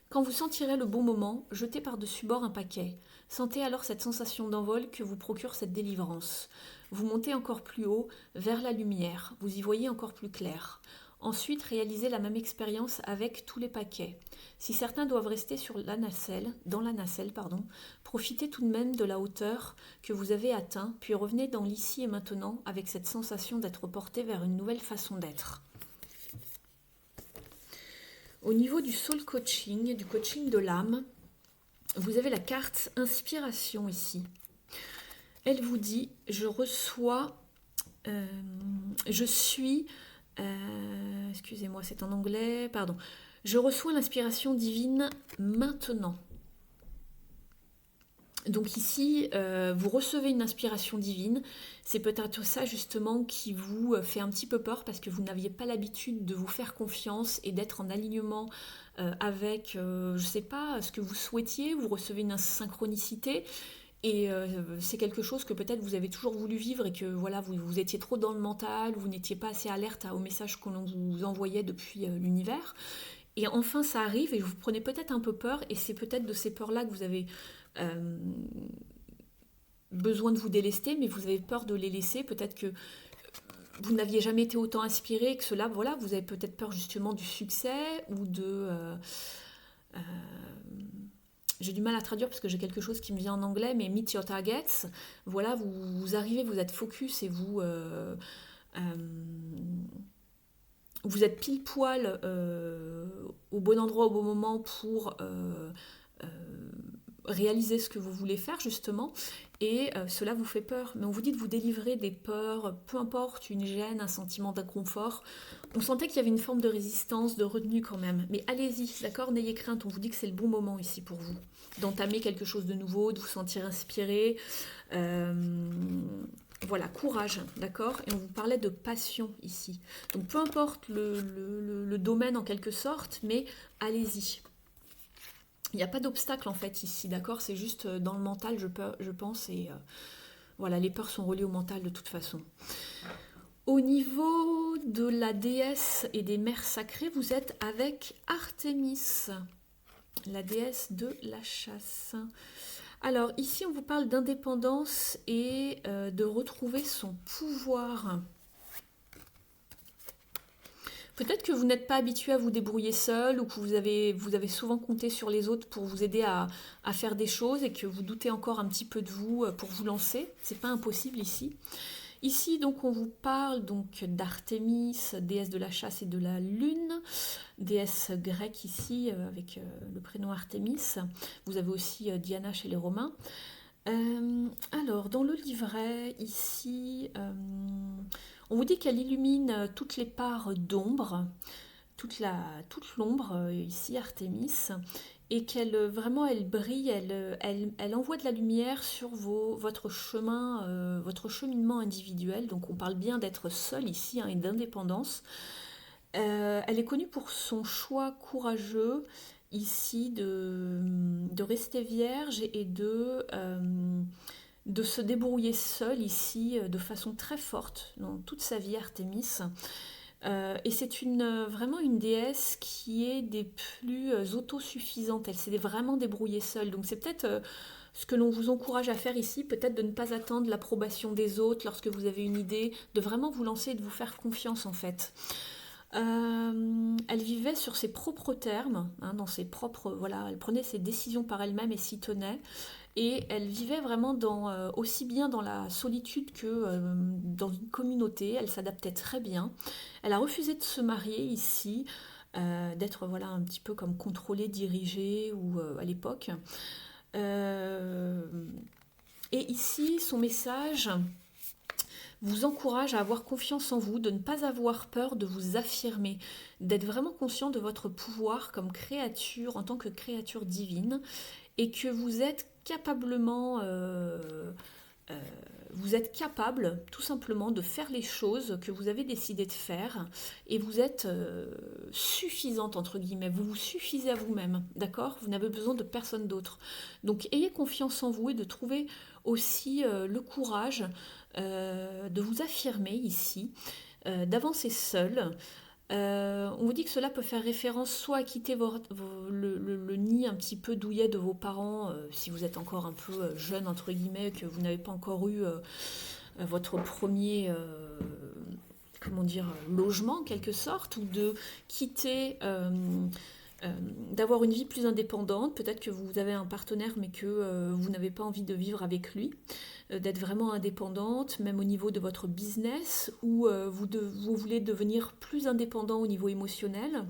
Quand vous sentirez le bon moment, jetez par-dessus bord un paquet. Sentez alors cette sensation d'envol que vous procure cette délivrance. Vous montez encore plus haut, vers la lumière, vous y voyez encore plus clair. Ensuite, réalisez la même expérience avec tous les paquets. Si certains doivent rester dans la nacelle, profitez tout de même de la hauteur que vous avez atteint, puis revenez dans l'ici et maintenant avec cette sensation d'être porté vers une nouvelle façon d'être. Au niveau du soul coaching, du coaching de l'âme, vous avez la carte inspiration ici. Elle vous dit, excusez-moi, c'est en anglais, pardon. Je reçois l'inspiration divine maintenant. Donc ici, vous recevez une inspiration divine. C'est peut-être ça justement qui vous fait un petit peu peur parce que vous n'aviez pas l'habitude de vous faire confiance et d'être en alignement avec, je ne sais pas, ce que vous souhaitiez. Vous recevez une synchronicité. Et c'est quelque chose que peut-être vous avez toujours voulu vivre et que voilà, vous étiez trop dans le mental, vous n'étiez pas assez alerte aux messages que l'on vous envoyait depuis l'univers. Et enfin, ça arrive et vous prenez peut-être un peu peur et c'est peut-être de ces peurs-là que vous avez besoin de vous délester, mais vous avez peur de les laisser. Peut-être que vous n'aviez jamais été autant inspiré et que cela, voilà, vous avez peut-être peur justement du succès ou de... j'ai du mal à traduire parce que j'ai quelque chose qui me vient en anglais, mais meet your targets. Voilà, vous arrivez, vous êtes focus et vous êtes pile poil au bon endroit au bon moment pour réaliser ce que vous voulez faire justement, et cela vous fait peur. Mais on vous dit de vous délivrer des peurs, peu importe, une gêne, un sentiment d'inconfort. On sentait qu'il y avait une forme de résistance, de retenue quand même. Mais allez-y, d'accord, n'ayez crainte, on vous dit que c'est le bon moment ici pour vous, d'entamer quelque chose de nouveau, de vous sentir inspiré. Voilà, courage, d'accord. Et on vous parlait de passion ici. Donc peu importe le domaine en quelque sorte, mais allez-y. Il n'y a pas d'obstacle en fait ici, d'accord. C'est juste dans le mental, je pense, et voilà, les peurs sont reliées au mental de toute façon. Au niveau de la déesse et des mers sacrées, vous êtes avec Artémis, la déesse de la chasse. Alors ici, on vous parle d'indépendance et de retrouver son pouvoir. Peut-être que vous n'êtes pas habitué à vous débrouiller seul ou que vous avez souvent compté sur les autres pour vous aider à faire des choses et que vous doutez encore un petit peu de vous pour vous lancer. C'est pas impossible ici. Ici, donc, on vous parle donc d'Artémis, déesse de la chasse et de la lune, déesse grecque ici avec le prénom Artémis. Vous avez aussi Diana chez les Romains. Alors, dans le livret, ici, on vous dit qu'elle illumine toutes les parts d'ombre, toute l'ombre, ici, Artémis, et qu'elle vraiment, elle brille, elle envoie de la lumière sur votre chemin, votre cheminement individuel. Donc, on parle bien d'être seul ici et d'indépendance. Elle est connue pour son choix courageux, ici, de rester vierge et de se débrouiller seule ici de façon très forte dans toute sa vie, Artémis. Et c'est vraiment une déesse qui est des plus autosuffisantes. Elle s'est vraiment débrouillée seule. Donc c'est peut-être ce que l'on vous encourage à faire ici, peut-être de ne pas attendre l'approbation des autres lorsque vous avez une idée, de vraiment vous lancer et de vous faire confiance en fait. Elle vivait sur ses propres termes, hein, dans ses propres, voilà, elle prenait ses décisions par elle-même et s'y tenait. Et elle vivait vraiment aussi bien dans la solitude que dans une communauté. Elle s'adaptait très bien. Elle a refusé de se marier ici, d'être voilà un petit peu comme contrôlée, dirigée ou à l'époque. Euh, et ici, son message vous encourage à avoir confiance en vous, de ne pas avoir peur de vous affirmer, d'être vraiment conscient de votre pouvoir comme créature, en tant que créature divine, et que euh, vous êtes capable tout simplement de faire les choses que vous avez décidé de faire, et vous êtes suffisante entre guillemets, vous vous suffisez à vous-même, d'accord? Vous n'avez besoin de personne d'autre. Donc ayez confiance en vous et de trouver aussi le courage de vous affirmer ici, d'avancer seul. On vous dit que cela peut faire référence soit à quitter le nid un petit peu douillet de vos parents, si vous êtes encore un peu jeune, entre guillemets, que vous n'avez pas encore eu votre premier comment dire, logement en quelque sorte, ou de quitter, d'avoir une vie plus indépendante. Peut-être que vous avez un partenaire mais que vous n'avez pas envie de vivre avec lui, d'être vraiment indépendante, même au niveau de votre business, ou vous voulez devenir plus indépendant au niveau émotionnel.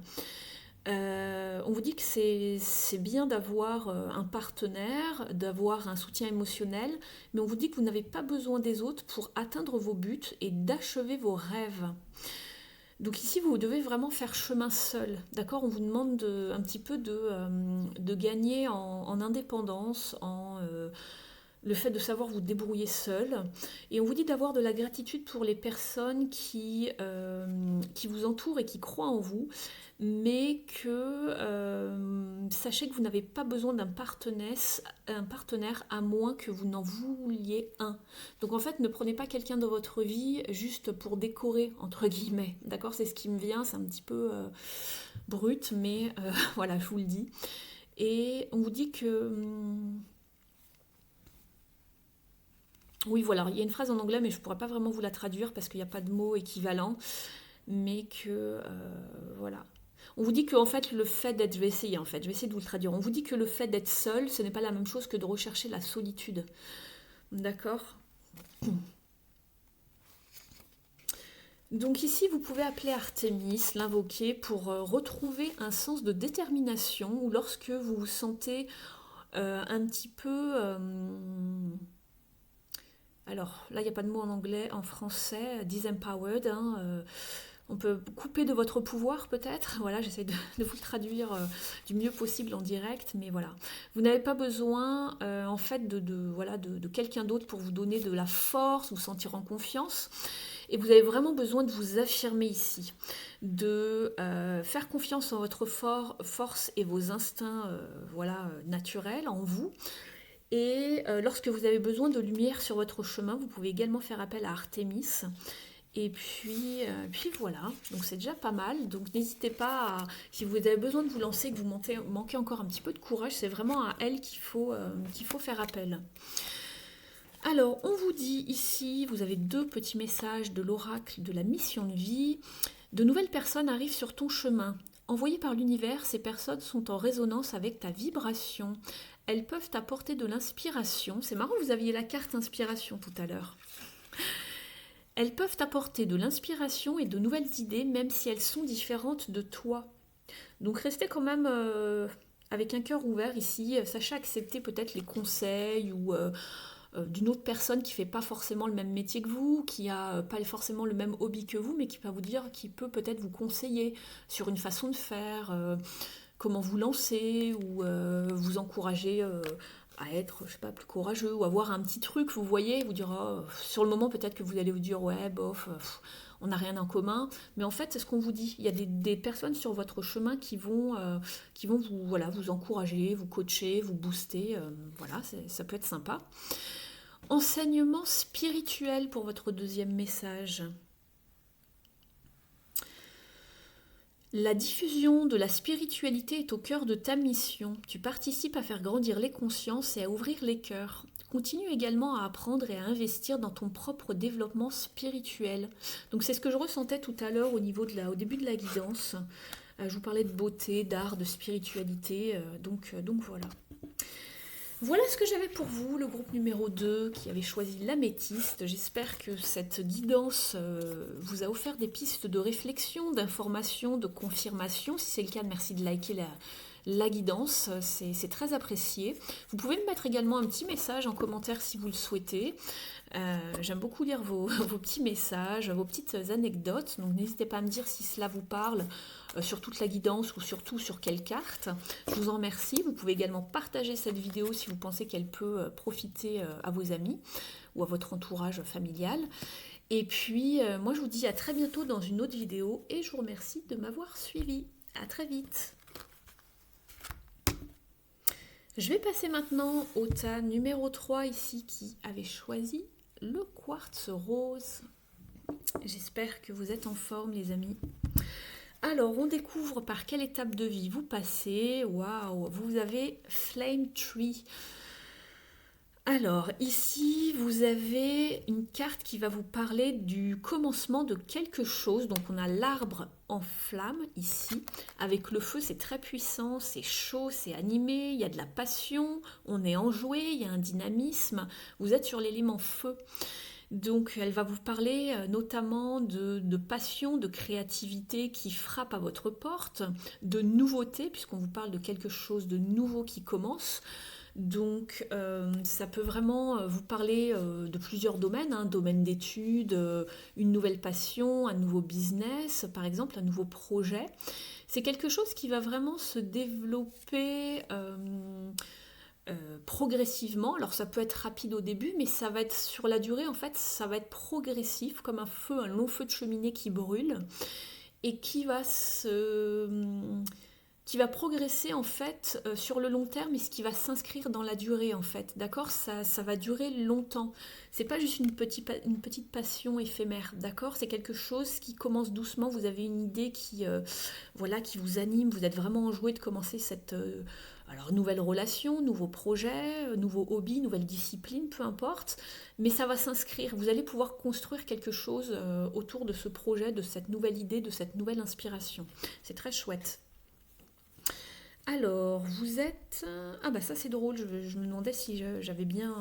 On vous dit que c'est bien d'avoir un partenaire, d'avoir un soutien émotionnel, mais on vous dit que vous n'avez pas besoin des autres pour atteindre vos buts et d'achever vos rêves. Donc ici, vous devez vraiment faire chemin seul, d'accord? On vous demande un petit peu de gagner en indépendance, le fait de savoir vous débrouiller seul. Et on vous dit d'avoir de la gratitude pour les personnes qui vous entourent et qui croient en vous, mais que sachez que vous n'avez pas besoin un partenaire à moins que vous n'en vouliez un. Donc en fait, ne prenez pas quelqu'un dans votre vie juste pour décorer, entre guillemets. D'accord? C'est ce qui me vient, c'est un petit peu brut, mais voilà, je vous le dis. Et on vous dit que... oui, voilà, il y a une phrase en anglais, mais je ne pourrais pas vraiment vous la traduire parce qu'il n'y a pas de mot équivalent. Mais que, voilà. On vous dit que en fait, le fait d'être... Je vais essayer, en fait, je vais essayer de vous le traduire. On vous dit que le fait d'être seul, ce n'est pas la même chose que de rechercher la solitude. D'accord? Donc ici, vous pouvez appeler Artémis, l'invoquer, pour retrouver un sens de détermination, ou lorsque vous vous sentez un petit peu... alors là, il n'y a pas de mot en anglais, en français, disempowered, hein, on peut couper de votre pouvoir peut-être, voilà, j'essaie de vous le traduire du mieux possible en direct, mais voilà. Vous n'avez pas besoin en fait voilà, de quelqu'un d'autre pour vous donner de la force, vous sentir en confiance, et vous avez vraiment besoin de vous affirmer ici, de faire confiance en votre force et vos instincts voilà, naturels en vous. Et lorsque vous avez besoin de lumière sur votre chemin, vous pouvez également faire appel à Artémis. Et puis voilà, donc c'est déjà pas mal. Donc n'hésitez pas, si vous avez besoin de vous lancer, que vous manquez encore un petit peu de courage, c'est vraiment à elle qu'il faut faire appel. Alors, on vous dit ici, vous avez 2 petits messages de l'oracle de la mission de vie. De nouvelles personnes arrivent sur ton chemin. Envoyées par l'univers, ces personnes sont en résonance avec ta vibration. Elles peuvent t'apporter de l'inspiration. C'est marrant, vous aviez la carte inspiration tout à l'heure. Elles peuvent t'apporter de l'inspiration et de nouvelles idées, même si elles sont différentes de toi. Donc restez quand même avec un cœur ouvert ici. Sachez accepter peut-être les conseils ou d'une autre personne qui ne fait pas forcément le même métier que vous, qui n'a pas forcément le même hobby que vous, mais qui peut peut-être vous conseiller sur une façon de faire, comment vous lancer, ou vous encourager à être, je sais pas, plus courageux, ou avoir un petit truc, vous voyez, vous dire, oh, sur le moment peut-être que vous allez vous dire, ouais, bof, on n'a rien en commun, mais en fait c'est ce qu'on vous dit, il y a des personnes sur votre chemin qui vont vous, voilà, vous encourager, vous coacher, vous booster, voilà, ça peut être sympa. Enseignement spirituel pour votre 2e message. La diffusion de la spiritualité est au cœur de ta mission. Tu participes à faire grandir les consciences et à ouvrir les cœurs. Continue également à apprendre et à investir dans ton propre développement spirituel. Donc c'est ce que je ressentais tout à l'heure au début de la guidance. Je vous parlais de beauté, d'art, de spiritualité. Donc voilà. Voilà ce que j'avais pour vous, le groupe numéro 2 qui avait choisi l'améthyste. J'espère que cette guidance vous a offert des pistes de réflexion, d'information, de confirmation. Si c'est le cas, merci de liker la guidance, c'est très apprécié. Vous pouvez me mettre également un petit message en commentaire si vous le souhaitez. J'aime beaucoup lire vos petits messages, vos petites anecdotes, donc n'hésitez pas à me dire si cela vous parle sur toute la guidance ou surtout sur quelle carte. Je vous en remercie. Vous pouvez également partager cette vidéo si vous pensez qu'elle peut profiter à vos amis ou à votre entourage familial. Et puis, moi je vous dis à très bientôt dans une autre vidéo et je vous remercie de m'avoir suivi. À très vite. Je vais passer maintenant au tas numéro 3 ici qui avait choisi le quartz rose. J'espère que vous êtes en forme les amis. Alors, on découvre par quelle étape de vie vous passez. Waouh, vous avez Flame Tree. Alors, ici, vous avez une carte qui va vous parler du commencement de quelque chose. Donc, on a l'arbre en flamme, ici. Avec le feu, c'est très puissant, c'est chaud, c'est animé, il y a de la passion, on est enjoué, il y a un dynamisme. Vous êtes sur l'élément feu. Donc, elle va vous parler notamment de passion, de créativité qui frappe à votre porte, de nouveauté, puisqu'on vous parle de quelque chose de nouveau qui commence. Donc ça peut vraiment vous parler de plusieurs domaines, domaine d'études, une nouvelle passion, un nouveau business, par exemple, un nouveau projet. C'est quelque chose qui va vraiment se développer progressivement. Alors ça peut être rapide au début, mais ça va être sur la durée, en fait, ça va être progressif, comme un long feu de cheminée qui brûle et qui va progresser en fait sur le long terme et ce qui va s'inscrire dans la durée en fait, d'accord, ça va durer longtemps. C'est pas juste une petite passion éphémère, d'accord, c'est quelque chose qui commence doucement, vous avez une idée qui vous anime, vous êtes vraiment enjoué de commencer cette nouvelle relation, nouveau projet, nouveau hobby, nouvelle discipline, peu importe, mais ça va s'inscrire, vous allez pouvoir construire quelque chose autour de ce projet, de cette nouvelle idée, de cette nouvelle inspiration. C'est très chouette. Alors, vous êtes... Ah bah ça c'est drôle, je me demandais si j'avais bien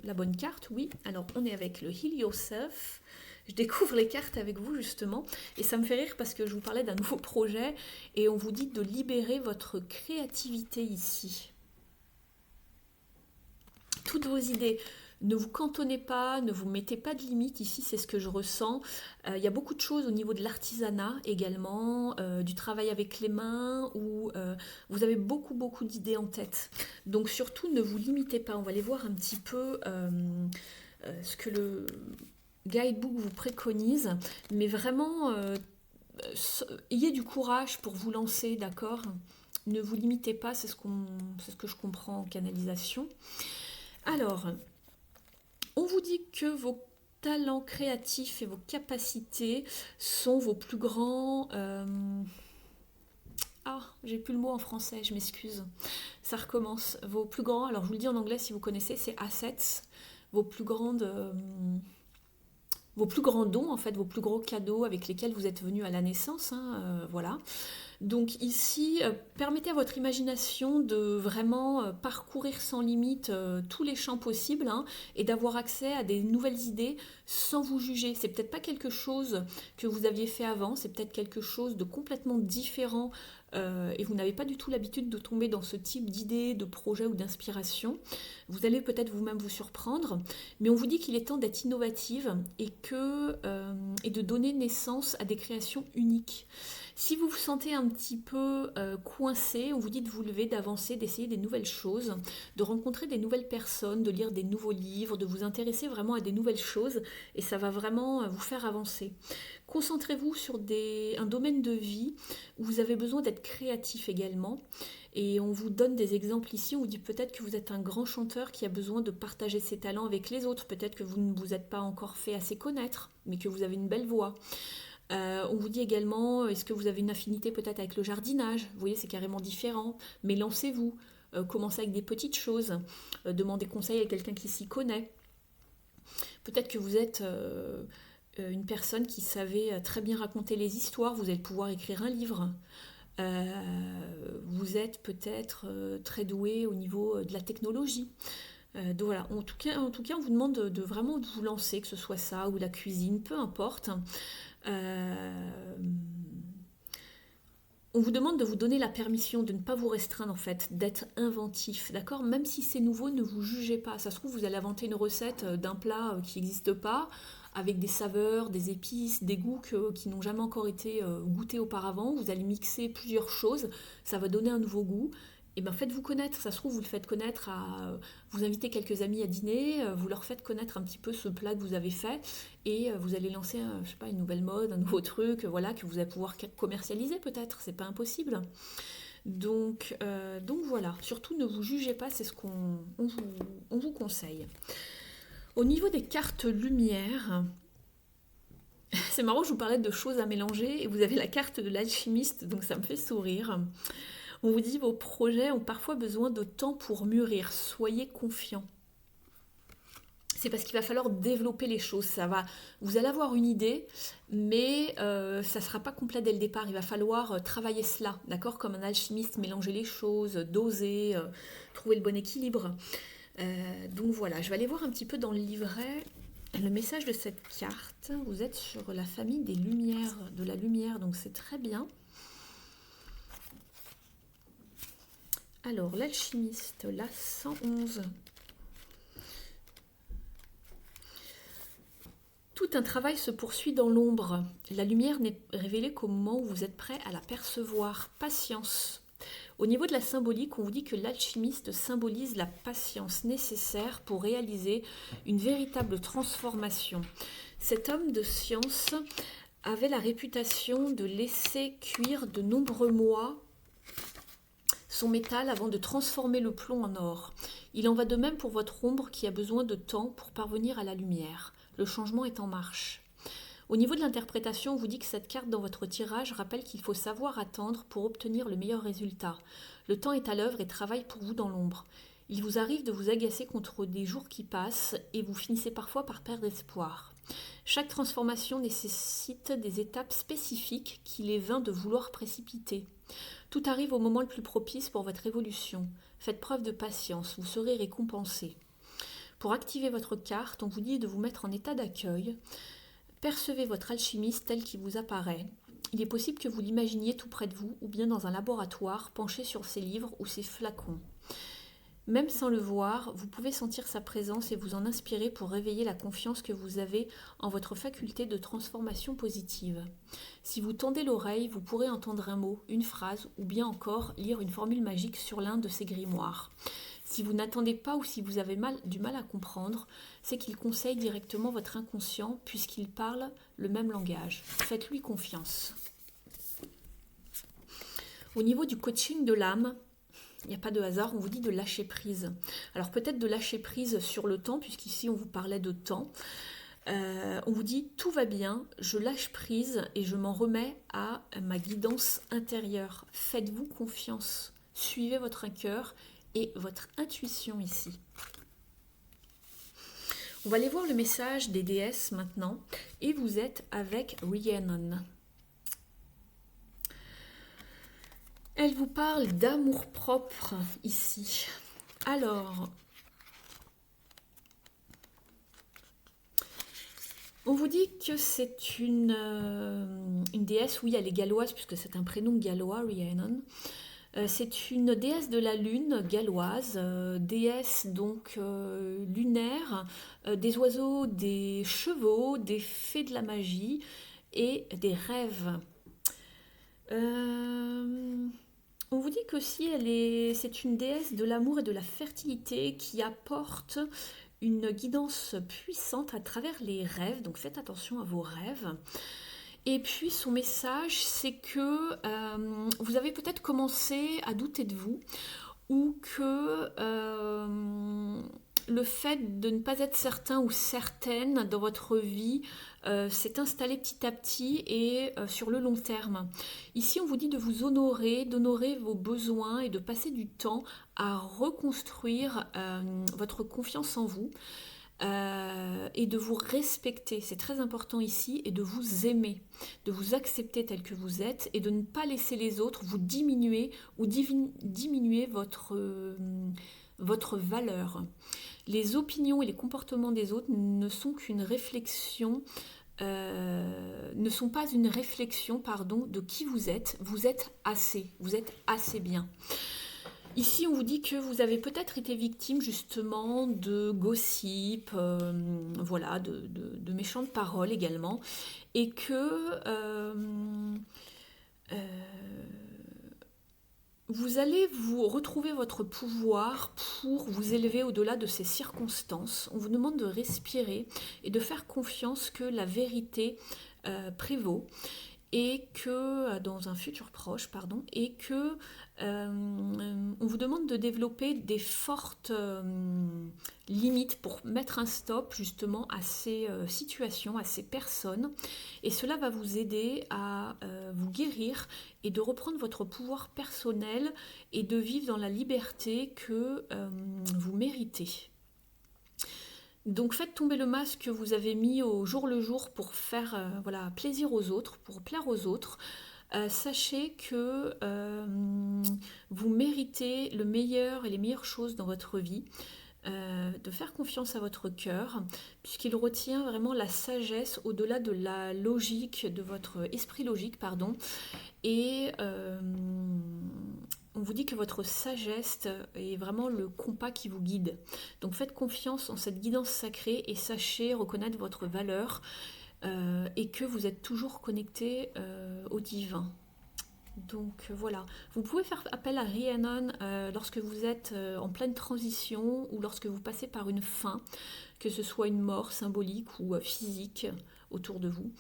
la bonne carte. Oui, alors on est avec le Heal Yourself. Je découvre les cartes avec vous justement. Et ça me fait rire parce que je vous parlais d'un nouveau projet et on vous dit de libérer votre créativité ici. Toutes vos idées. Ne vous cantonnez pas, ne vous mettez pas de limites, ici c'est ce que je ressens. Il y a beaucoup de choses au niveau de l'artisanat également, du travail avec les mains, où vous avez beaucoup d'idées en tête. Donc surtout ne vous limitez pas, on va aller voir un petit peu ce que le guidebook vous préconise, mais vraiment ayez du courage pour vous lancer, d'accord ? Ne vous limitez pas, c'est ce que je comprends en canalisation. Alors... on vous dit que vos talents créatifs et vos capacités sont vos plus grands... j'ai plus le mot en français, je m'excuse. Ça recommence. Vos plus grands, alors je vous le dis en anglais si vous connaissez, c'est assets. Vos plus grands dons, en fait, vos plus gros cadeaux avec lesquels vous êtes venus à la naissance. Voilà. Donc ici, permettez à votre imagination de vraiment parcourir sans limite tous les champs possibles et d'avoir accès à des nouvelles idées sans vous juger. C'est peut-être pas quelque chose que vous aviez fait avant, c'est peut-être quelque chose de complètement différent et vous n'avez pas du tout l'habitude de tomber dans ce type d'idées, de projets ou d'inspiration. Vous allez peut-être vous-même vous surprendre, mais on vous dit qu'il est temps d'être innovative et de donner naissance à des créations uniques. Si vous vous sentez un petit peu coincé, on vous dit de vous lever, d'avancer, d'essayer des nouvelles choses, de rencontrer des nouvelles personnes, de lire des nouveaux livres, de vous intéresser vraiment à des nouvelles choses et ça va vraiment vous faire avancer. Concentrez-vous sur un domaine de vie où vous avez besoin d'être créatif également. Et on vous donne des exemples ici, on vous dit peut-être que vous êtes un grand chanteur qui a besoin de partager ses talents avec les autres, peut-être que vous ne vous êtes pas encore fait assez connaître, mais que vous avez une belle voix. On vous dit également, est-ce que vous avez une affinité peut-être avec le jardinage ? Vous voyez, c'est carrément différent, mais lancez-vous. commencez avec des petites choses, demandez conseil à quelqu'un qui s'y connaît. Peut-être que vous êtes une personne qui savait très bien raconter les histoires, vous allez pouvoir écrire un livre. Vous êtes peut-être très doué au niveau de la technologie. Donc voilà, en tout cas, on vous demande de vraiment de vous lancer, que ce soit ça ou la cuisine, peu importe. On vous demande de vous donner la permission, de ne pas vous restreindre en fait, d'être inventif, d'accord? Même si c'est nouveau, ne vous jugez pas. Ça se trouve, vous allez inventer une recette d'un plat qui n'existe pas, avec des saveurs, des épices, des goûts qui n'ont jamais encore été goûtés auparavant. Vous allez mixer plusieurs choses, ça va donner un nouveau goût. Et bien faites-vous connaître, ça se trouve, vous le faites connaître vous invitez quelques amis à dîner, vous leur faites connaître un petit peu ce plat que vous avez fait, et vous allez lancer, je sais pas, une nouvelle mode, un nouveau truc, voilà, que vous allez pouvoir commercialiser peut-être, c'est pas impossible. Donc voilà, surtout ne vous jugez pas, c'est ce on vous conseille. Au niveau des cartes lumière, c'est marrant, je vous parlais de choses à mélanger, et vous avez la carte de l'alchimiste, donc ça me fait sourire. On vous dit vos projets ont parfois besoin de temps pour mûrir. Soyez confiants. C'est parce qu'il va falloir développer les choses. Vous allez avoir une idée, mais ça ne sera pas complet dès le départ. Il va falloir travailler cela, d'accord? Comme un alchimiste, mélanger les choses, doser, trouver le bon équilibre. Donc voilà, je vais aller voir un petit peu dans le livret le message de cette carte. Vous êtes sur la famille des lumières, de la lumière, donc c'est très bien. Alors, l'alchimiste, la 111. Tout un travail se poursuit dans l'ombre. La lumière n'est révélée qu'au moment où vous êtes prêt à la percevoir. Patience. Au niveau de la symbolique, on vous dit que l'alchimiste symbolise la patience nécessaire pour réaliser une véritable transformation. Cet homme de science avait la réputation de laisser cuire de nombreux mois son métal avant de transformer le plomb en or. Il en va de même pour votre ombre qui a besoin de temps pour parvenir à la lumière. Le changement est en marche. Au niveau de l'interprétation, on vous dit que cette carte dans votre tirage rappelle qu'il faut savoir attendre pour obtenir le meilleur résultat. Le temps est à l'œuvre et travaille pour vous dans l'ombre. Il vous arrive de vous agacer contre des jours qui passent et vous finissez parfois par perdre espoir. Chaque transformation nécessite des étapes spécifiques qu'il est vain de vouloir précipiter. Tout arrive au moment le plus propice pour votre évolution. Faites preuve de patience, vous serez récompensé. Pour activer votre carte, on vous dit de vous mettre en état d'accueil. Percevez votre alchimiste tel qu'il vous apparaît. Il est possible que vous l'imaginiez tout près de vous ou bien dans un laboratoire, penché sur ses livres ou ses flacons. Même sans le voir, vous pouvez sentir sa présence et vous en inspirer pour réveiller la confiance que vous avez en votre faculté de transformation positive. Si vous tendez l'oreille, vous pourrez entendre un mot, une phrase ou bien encore lire une formule magique sur l'un de ces grimoires. Si vous n'attendez pas ou si vous avez du mal à comprendre, c'est qu'il conseille directement votre inconscient puisqu'il parle le même langage. Faites-lui confiance. Au niveau du coaching de l'âme, il n'y a pas de hasard, on vous dit de lâcher prise. Alors peut-être de lâcher prise sur le temps, puisqu'ici on vous parlait de temps. On vous dit tout va bien, je lâche prise et je m'en remets à ma guidance intérieure. Faites-vous confiance, suivez votre cœur et votre intuition ici. On va aller voir le message des déesses maintenant et vous êtes avec Rhiannon. Elle vous parle d'amour-propre ici. Alors, on vous dit que c'est une déesse, oui, elle est galloise, puisque c'est un prénom gallois, Rhiannon. C'est une déesse de la lune galloise, déesse donc lunaire, des oiseaux, des chevaux, des fées de la magie et des rêves. On vous dit que si c'est une déesse de l'amour et de la fertilité qui apporte une guidance puissante à travers les rêves, donc faites attention à vos rêves. Et puis son message, c'est que vous avez peut-être commencé à douter de vous ou que le fait de ne pas être certain ou certaine dans votre vie s'est installé petit à petit et sur le long terme. Ici, on vous dit de vous honorer, d'honorer vos besoins et de passer du temps à reconstruire votre confiance en vous. Et de vous respecter, c'est très important ici, et de vous aimer, de vous accepter tel que vous êtes et de ne pas laisser les autres vous diminuer ou diminuer votre valeur. Les opinions et les comportements des autres ne sont qu'une réflexion, ne sont pas une réflexion, pardon, de qui vous êtes. Vous êtes assez bien. Ici, on vous dit que vous avez peut-être été victime justement de gossip, voilà, de méchantes paroles également, et que vous allez vous retrouver votre pouvoir pour vous élever au-delà de ces circonstances. On vous demande de respirer et de faire confiance que la vérité prévaut et que dans un futur proche, pardon, et que on vous demande de développer des fortes limites pour mettre un stop justement à ces situations, à ces personnes, et cela va vous aider à vous guérir et de reprendre votre pouvoir personnel et de vivre dans la liberté que vous méritez. Donc faites tomber le masque que vous avez mis au jour le jour pour faire voilà, plaisir aux autres, pour plaire aux autres. Sachez que vous méritez le meilleur et les meilleures choses dans votre vie, de faire confiance à votre cœur, puisqu'il retient vraiment la sagesse au-delà de la logique, de votre esprit logique, pardon, et on vous dit que votre sagesse est vraiment le compas qui vous guide. Donc faites confiance en cette guidance sacrée et sachez reconnaître votre valeur et que vous êtes toujours connecté au divin. Donc voilà, vous pouvez faire appel à Rhiannon lorsque vous êtes en pleine transition ou lorsque vous passez par une fin, que ce soit une mort symbolique ou physique autour de vous,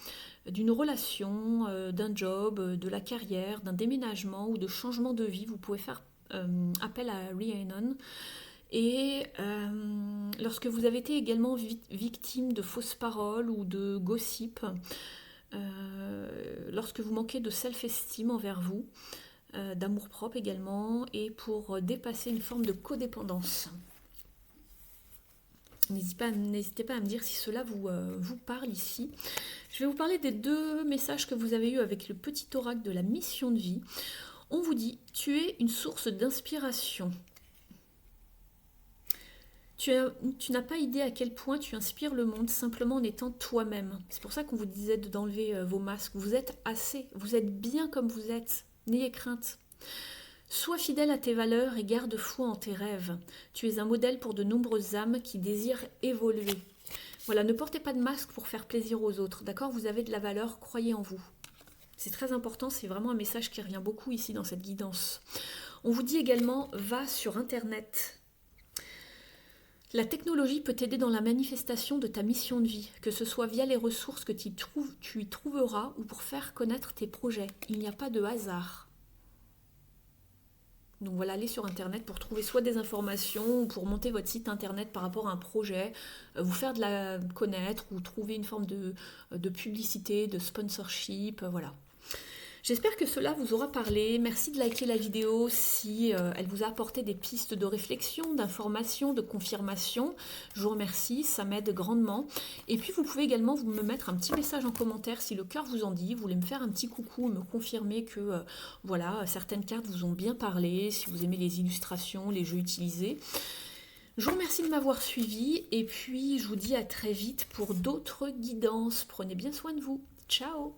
d'une relation, d'un job, de la carrière, d'un déménagement ou de changement de vie. Vous pouvez faire appel à Rhiannon. Et lorsque vous avez été également victime de fausses paroles ou de gossip, lorsque vous manquez de self-esteem envers vous, d'amour-propre également, et pour dépasser une forme de codépendance. N'hésitez pas à me dire si cela vous parle ici. Je vais vous parler des 2 messages que vous avez eus avec le petit oracle de la mission de vie. On vous dit, tu es une source d'inspiration. Tu n'as pas idée à quel point tu inspires le monde simplement en étant toi-même. C'est pour ça qu'on vous disait d'enlever vos masques. Vous êtes assez, vous êtes bien comme vous êtes. N'ayez crainte. Sois fidèle à tes valeurs et garde foi en tes rêves. Tu es un modèle pour de nombreuses âmes qui désirent évoluer. Voilà, ne portez pas de masque pour faire plaisir aux autres, d'accord? Vous avez de la valeur, croyez en vous. C'est très important, c'est vraiment un message qui revient beaucoup ici dans cette guidance. On vous dit également, va sur Internet. La technologie peut t'aider dans la manifestation de ta mission de vie, que ce soit via les ressources que tu y trouveras ou pour faire connaître tes projets. Il n'y a pas de hasard. Donc voilà, allez sur Internet pour trouver soit des informations ou pour monter votre site Internet par rapport à un projet, vous faire de la connaître ou trouver une forme de publicité, de sponsorship, voilà. J'espère que cela vous aura parlé. Merci de liker la vidéo si elle vous a apporté des pistes de réflexion, d'information, de confirmation. Je vous remercie, ça m'aide grandement. Et puis vous pouvez également me mettre un petit message en commentaire si le cœur vous en dit. Vous voulez me faire un petit coucou, me confirmer que voilà, certaines cartes vous ont bien parlé, si vous aimez les illustrations, les jeux utilisés. Je vous remercie de m'avoir suivi et puis je vous dis à très vite pour d'autres guidances. Prenez bien soin de vous. Ciao!